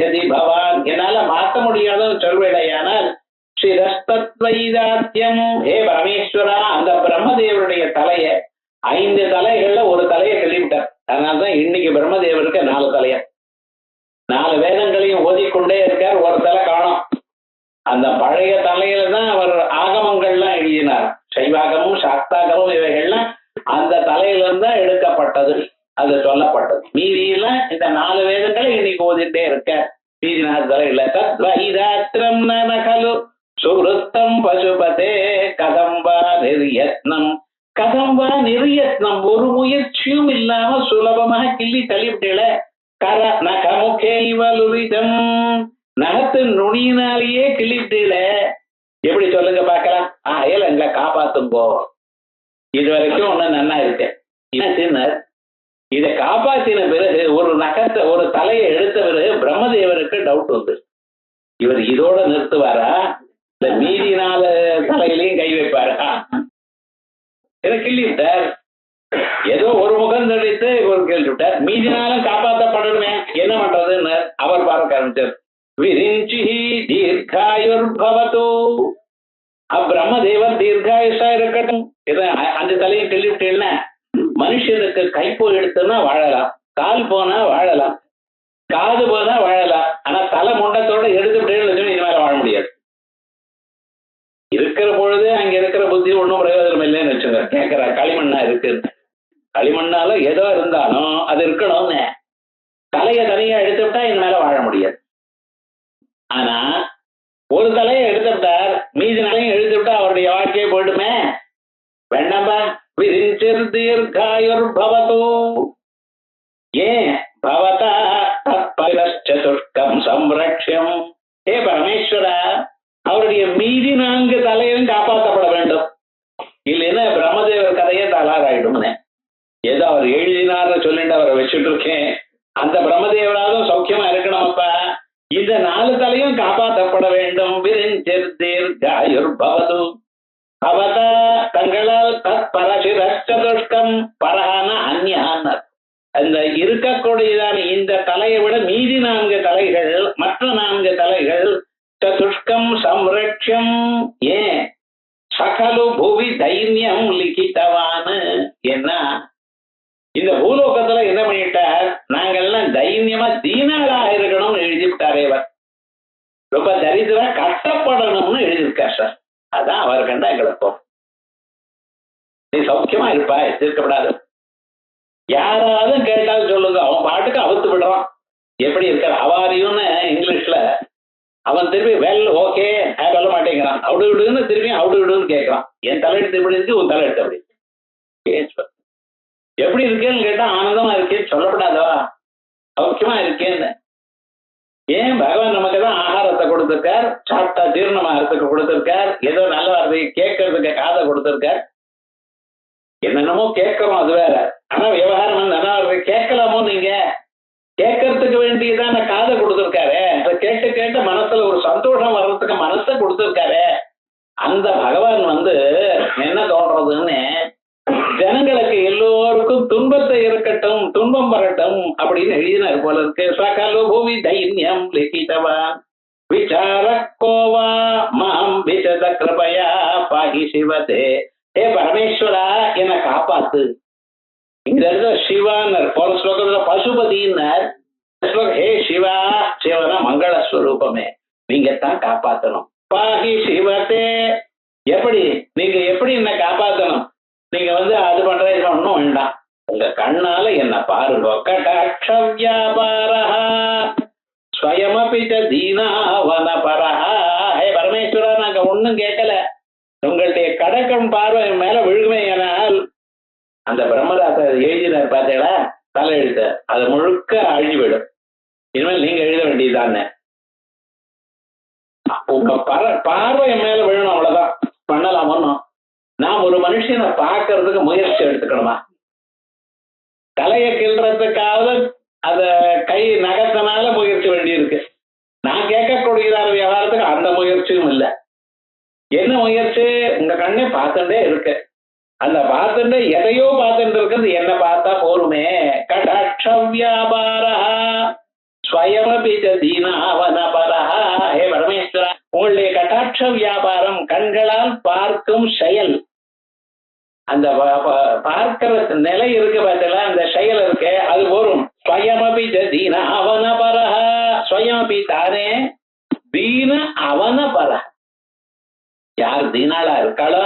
யதி பவான், என்னால மாற்ற முடியாதுன்னு சொல்வேடையானால் சிரஸ்தத்வைதாத்யம், ஹே பரமேஸ்வரா அந்த பிரம்மதேவருடைய தலைய 5 தலைகள்ல ஒரு தலையை கழிவிட்டார். அதனால்தான் இன்னைக்கு பிரம்மதேவருக்கு 4 தலைய, 4 வேதங்களையும் ஓதிக்கொண்டே இருக்கார், ஒரு தலை காணும். அந்த பழைய தலையில தான் அவர் ஆகமங்கள்லாம் எழுதினார். சைவாகமும் சாக்தாகமும் இவைகள்லாம் அந்த தலையில இருந்தா எடுக்கப்பட்டது, அது சொல்லப்பட்டது. மீதியெல்லாம் இந்த 4 வேதங்களை இன்னைக்கு ஓதிட்டே இருக்க. மீதி 4 தலையில தத்வைதாத்ரம் நகலு சுருத்தம் பசுபதே கதம் வா நிர்யத்னம். கதம் வா நிர்யத்னம், ஒரு முயற்சியும் இல்லாம சுலபமாக கிள்ளி தள்ளிவிட்டீங்கள. கர நகமுகே இவலுரிதம், நகத்தின் நுனியினாலேயே கிள்ளிவிட்டீங்கள. எப்படி சொல்லுங்க பார்க்கலாம். ஆகையால் எங்களை காப்பாத்துங்கோ. இது வரைக்கும் ஒண்ணு நன்னா இருக்கு. சின்னர் இதை காப்பாத்தின பிறகு ஒரு நகத்தை ஒரு தலையை எடுத்த பிறகு பிரம்மதேவருக்கு டவுட் வந்து, இவர் இதோட நிறுத்துவாரா இல்ல மீதி 4 தலையிலையும் கை வைப்பாரா? எனக்கு கிள்ளிவிட்டார். ஏதோ ஒரு முகம் தெளித்து இவர் கேள்வி விட்டார். மீதி நாளும் காப்பாற்றப்படணுமே, என்ன பண்றதுன்னு அவர் பார்க்க ஆரம்பிச்சார். விரிஞ்சி தீர்காயுர்பவது, பிரம்மதேவர் தீர்காயுஷா இருக்கட்டும். அந்த தலையை கிள்ளிவிட்டேன்னா மனுஷனுக்கு கைப்போ எடுத்துன்னா வாழலாம், கால் போனா வாழலாம், காது போனா வாழலாம். ஆனா தலை முண்டத்தோட எடுத்துட்டேன்னு இனிமேல வாழ முடியாது. இருக்கிற பொழுது அங்க இருக்கிற புத்தி ஒன்றும் பிரயோஜனம் இல்லைன்னு வச்சுங்க. கேட்கிற களிமண்ணா இருக்கு, களிமண்ணால ஏதோ இருந்தாலும் அது இருக்கணும்னு தலையை தனியா எடுத்துட்டா இனிமேல வாழ முடியாது. ஆனா ஒரு தலையை எடுத்துட்டார், மீதி தலையும் எடுத்துட்டா அவருடைய வாழ்க்கையை போயிடுமே. வேண்டாம்பா. விரிஞ்சிர் தீர்காயுர்பவது, ஏன் பவதா தத்பரச்சதுஷ்கம் சம்ரக்ஷ்யம். ஏ பரமேஸ்வரா, அவருடைய மீதி 4 தலையும் காப்பாற்றப்பட வேண்டும். இல்லைன்னா பிரம்மதேவர் கதையே தலாராயிடும். ஏதோ அவர் எழுதினார்னு சொல்லிட்டு அவரை வச்சுட்டு இருக்கேன். அந்த பிரம்மதேவராலும் சௌக்கியமா இருக்கணும்ப்பா. இந்த 4 தலையும் காப்பாற்றப்பட வேண்டும். விரிஞ்சிர் தீர்காயுர்பவது பவதா, தங்களால் தத்பரசிரச்சதுஷ்கம், பரஹான அந்யான். அந்த இருக்கக்கூடியதான இந்த தலையை விட மீதி 4 தலைகள், மற்ற 4 தலைகள் சதுஷ்கம் சம்ரக்ஷம். ஏன் சகலு பூவி தைன்யம் லிகித்தவான்னு. என்ன இந்த பூலோகத்துல என்ன பண்ணிட்டார், நாங்கள்லாம் தைரியமா தீனாளா இருக்கணும்னு எழுதிவிட்டாரே. அவர் ரொம்ப தரித்திரா கஷ்டப்படணும்னு எழுதியிருக்கார் சார். அதான் அவர் கண்டா எங்களுக்கும் நீ சௌக்கியமா இருப்பா, எதிர்க்கப்படாது. யாராவது கேட்டாலும் சொல்லுங்க, அவன் பாட்டுக்கு அவுத்து விடுறான். எப்படி இருக்கார் அவாரியும்னு இங்கிலீஷ்ல. அவன் திருப்பி வெல் ஓகே சொல்ல மாட்டேங்கிறான். அவுடு விடுன்னு திரும்பி அவுடு விடுன்னு கேட்கறான். என் தலையெடுத்து எப்படி இருக்கு, உன் தலையெடுத்து அப்படி எப்படி இருக்கேன்னு கேட்டா ஆனந்தமா இருக்கேன்னு சொல்லப்படாதவா, சௌக்கியமா இருக்கேன்னு. ஏன் பகவான் நமக்கு தான் ஆகாரத்தை கொடுத்திருக்கார், சாப்பிட்டா ஜீரணமாகறதுக்கு கொடுத்திருக்கார், ஏதோ நல்ல வார்த்தையை கேட்கறதுக்கு காதை கொடுத்திருக்கார். என்னென்னமோ கேட்கிறோம், அது வேற. ஆனா விவகாரம் நல்ல வார்த்தை கேட்கலாமோ? நீங்க கேட்கறதுக்கு வேண்டியதான காதை கொடுத்திருக்காரு. அதை கேட்டு கேட்டு மனசுல ஒரு சந்தோஷம் வர்றதுக்கு மனசை கொடுத்திருக்காரு. அந்த பகவான் என்ன தோன்றதுன்னு, ஜனங்களுக்கு எல்லோருக்கும் துன்பத்தை இருக்கட்டும், துன்பம் வரட்டும் அப்படின்னு எழுதினார் போல இருக்கு. சகல பூமி தைன்யம் லிகிதவான் விசாரக்கோவா மாம் விசத கிருபயா பாகி சிவதே. ஏ பரமேஸ்வரா, என்னை காப்பாத்து. இந்த இடத்துல சிவான்னர் போன ஸ்லோகத்துல பசுபதினார். ஹே சிவா, சிவனா மங்களஸ்வரூபமே, நீங்க தான் காப்பாத்தணும். பாகி சிவதே. எப்படி நீங்க எப்படி என்ன காப்பாத்தணும்? நீங்க அது பண்ற இது ஒன்றும் வேண்டாம், உங்க கண்ணால என்ன பாருங்க. கடாட்ச வியாபாரஹா ஸ்வயமபி ச தீனாவனபரஹா. ஹே பரமேஸ்வரா, நாங்க ஒன்னும் கேட்கல, உங்களுடைய கடக்கம் பார்வை மேல விழுகுமே. ஆனால் அந்த பிரம்மதாசர் எழுதினார் பார்த்தீங்களா, தலையெழுத்த, அது முழுக்க அழிஞ்சு போயிடும். இனிமேல் நீங்க எழுத வேண்டியதுதானே. உங்க பார்வை மேல விழணும், அவ்வளவுதான். பண்ணலாமோ? நாம் ஒரு மனுஷனை பார்க்கறதுக்கு முயற்சி எடுத்துக்கணுமா? தலையை கிள்றதுக்காவது அத கை நகத்தினால முயற்சி வேண்டி இருக்கு. நான் கேட்கக்கூடியதான விவகாரத்துக்கு அந்த முயற்சியும் இல்லை. என்ன முயற்சி? உங்க கண்ணை பார்த்துட்டே இருக்கு. அந்த பார்த்துட்டு எதையோ பார்த்துட்டு இருக்கிறது என்ன பார்த்தா போருமே. கடாட்ச வியாபாரஹா ஸ்வயமபி ச தீனாவனபரஹா. ஹே பரமேஸ்வரா, உங்களுடைய கடாட்ச வியாபாரம், கண்களால் பார்க்கும் செயல், அந்த பார்க்கிற நிலை இருக்கு பார்த்தீங்களா, அந்த செயல் இருக்கு, அது போரும். ஸ்வயமபி ச தீனாவனபரஹா. ஸ்வயமபி தானே, தீன அவனபரஹா. யார் தீனாளா இருக்காளோ,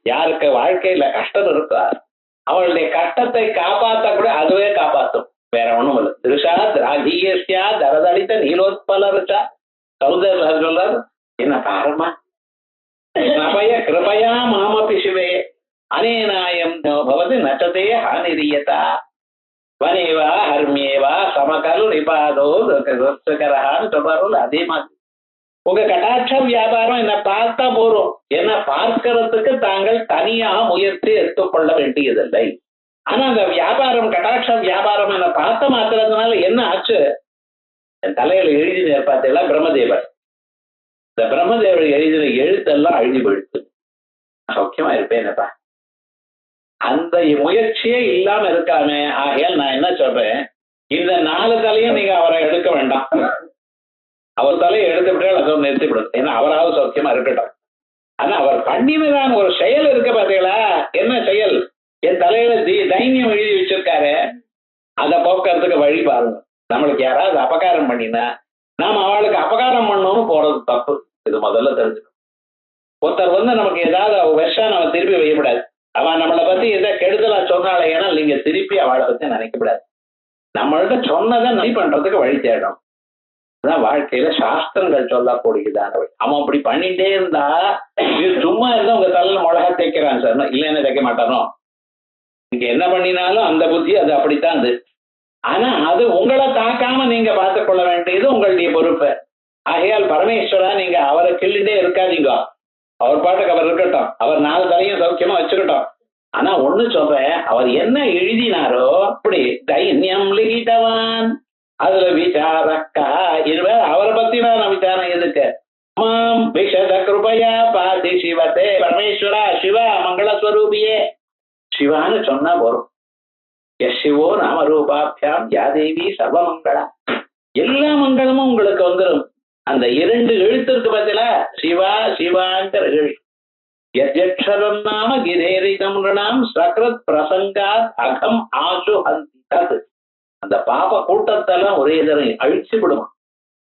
யாருக்கு வாழ்க்கையில கஷ்டம் இருக்கா, அவளுடைய கஷ்டத்தை காப்பாற்ற கூட அதுவே காப்பாற்றும். வேற ஒண்ணும் இல்லை. திருஷா திராகியஸ்யா தரதளித்த நீலோத்பலருஷா. சௌதர் சொல்றார், என்ன பாரமா கிருபையா மாமபி சிவே அனேனாயம் பவதி நச்சதே ஹானிரியதா வனேவா ஹர்மியேவா சமகல் நிபாதோ கரஹான்னு சொல்றாரு. அதே மாதிரி உங்க கடாட்ச வியாபாரம் என்ன பார்த்தா போறோம், என்ன பார்க்கறதுக்கு தாங்கள் தனியாக முயற்சி எடுத்துக்கொள்ள வேண்டியதில்லை. ஆனா அந்த வியாபாரம், கடாட்ச வியாபாரம் என்ன பார்த்த மாத்திரத்தினால என்ன ஆச்சு? என் தலையில எழுதின பார்த்தீங்களா பிரம்மதேவர். இந்த பிரம்மதேவர் எழுதின எழுத்தெல்லாம் அழுதி போயிடுச்சு. சௌக்கியமா இருப்பேனப்பா. அந்த முயற்சியே இல்லாம இருக்காமே. ஆகையால் நான் என்ன சொல்றேன், இந்த 4 தலையும் நீங்க அவரை எடுக்க வேண்டாம். அவர் தலையை எடுத்துவிட்டே அதை நிறுத்திவிடும். ஏன்னா அவராவது சௌக்கியமா இருக்கட்டும். ஆனா அவர் பண்ணினதான ஒரு செயல் இருக்க பாத்தீங்களா? என்ன செயல்? என் தலையில தைரியம் எழுதி வச்சிருக்காரு, அதை போக்குறதுக்கு வழி பாருங்க. நம்மளுக்கு யாராவது அபகாரம் பண்ணினா நாம அவளுக்கு அபகாரம் பண்ணணும்னு போறது தப்பு. இது முதல்ல தெரிஞ்சுக்கணும். ஒருத்தர் நமக்கு ஏதாவது விஷம் நம்ம திருப்பி வைக்கக்கூடாது. அவன் நம்மளை பத்தி எதை கெடுதலா சொன்னாலே, ஏன்னா நீங்க திருப்பி அவளை பத்தி நினைக்கக்கூடாது. நம்மள்ட்ட சொன்னதை நடி பண்றதுக்கு வழி தேடும். அதான் வாழ்க்கையில சாஸ்திரங்கள் சொல்லக்கூடியதான வழி. அவன் அப்படி பண்ணிட்டே இருந்தா, இது சும்மா இருந்தா உங்க தலையில மிளகா தைக்கிறான் சார், இல்லைன்னு தைக்க மாட்டானோ. நீங்க என்ன பண்ணினாலும் அந்த புத்தி அது அப்படித்தான் அது. ஆனா அது உங்களை தாக்காம நீங்க பார்த்துக் கொள்ள வேண்டியது உங்களுடைய பொறுப்பு. ஆகையால் பரமேஸ்வரா, நீங்க அவரை கிள்ளிட்டே இருக்காதீங்க. அவர் பாட்டுக்கு அவர் இருக்கட்டும். அவர் 4 தலையும் சௌக்கியமா வச்சுக்கிட்டோம். ஆனா ஒண்ணு சொல்றேன், அவர் என்ன எழுதினாரோ அப்படி தைன்யம் லிகிதவான், அதுல விசாரக்கா இருவ. அவரை பத்தி நான் விசாரம் எதுக்கு? மாம் விஷத கிருபையா பாதி சிவத்தே. பரமேஸ்வரா, சிவா மங்களஸ்வரூபியே, சிவான்னு சொன்னா போறோம். சிவோ நாம ரூபாபியாம் யாதேவி சர்வமங்களா. எல்லா மங்களமும் உங்களுக்கு வந்துடும். அந்த 2 எழுத்திற்கு பதிலா சிவா சிவாங்கிற எழுத்து. யஜ்ஜக்ஷரம் நாம கிரேரிதம் ரிணாம் சக்ரத் பிரசங்காத் அகம் ஆசு ஹந்தி. அந்த பாப கூட்டத்தெல்லாம் ஒரே தரம் அழிச்சு விடுவான்.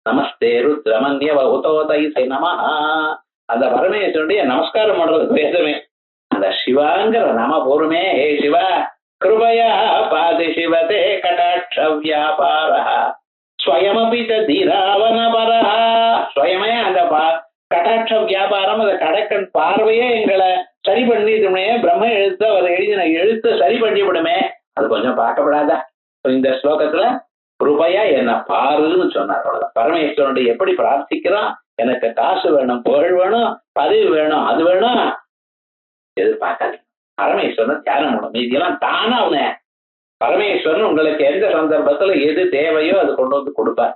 நமஸ்தே ருத்ரமன்ய உதோதை நம. அந்த பரமேஸ்வரனுடைய நமஸ்காரம் பண்றதுக்கு வேதமே அந்த சிவாங்கிற நம போருமே. ஹே சிவா கிருபயா பாதி சிவதே கடாட்ச வியாபார ஸ்வயமபி தீராவனபர. ஸ்வயமே அந்த கடாட்ச வியாபாரம், அந்த கடக்கன் பார்வையே எங்களை சரி பண்ணிடுமே. பிரம்ம எழுத்து அவர் எழுதின எழுத்து சரி பண்ணிவிடுமே. அது கொஞ்சம் பார்க்கப்படாதா? இந்த ஸ்லோகத்துல கிருபையா என்ன பாருன்னு சொன்னார். அவ்வளவுதான். பரமேஸ்வரனுடைய எப்படி பிரார்த்திக்கிறோம், எனக்கு காசு வேணும், புகழ் வேணும், பதவி வேணும், அது வேணும், எதிர்பார்க்காது. பரமேஸ்வரன் தியானம் பண்ணும். இதெல்லாம் தானா அவனே. பரமேஸ்வரன் உங்களுக்கு எந்த சந்தர்ப்பத்துல எது தேவையோ அது கொண்டு வந்து கொடுப்பார்.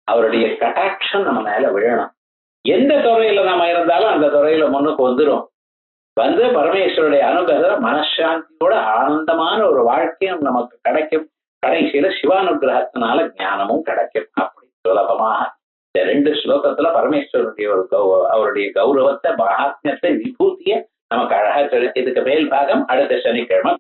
அவருடைய கட்டாட்சம் நம்ம மேல விழணும். எந்த துறையில நாம இருந்தாலும் அந்த துறையில முன்னுக்கு வந்துடும். வந்து பரமேஸ்வருடைய அனுகிரகம் மனசாந்தியோட ஆனந்தமான ஒரு வாழ்க்கையும் நமக்கு கிடைக்கும். கடைசியில சிவானுகிரகத்தினால ஞானமும் கிடைக்கும். அப்படி சுலபமாக இந்த 2 ஸ்லோகத்துல பரமேஸ்வரனுடைய அவருடைய கௌரவத்தை, மகாத்மியத்தை, விபூதியை நமக்கு அழகா கிடைச்சதுக்கு மேல் பாகம் அடுத்த சனிக்கிழமை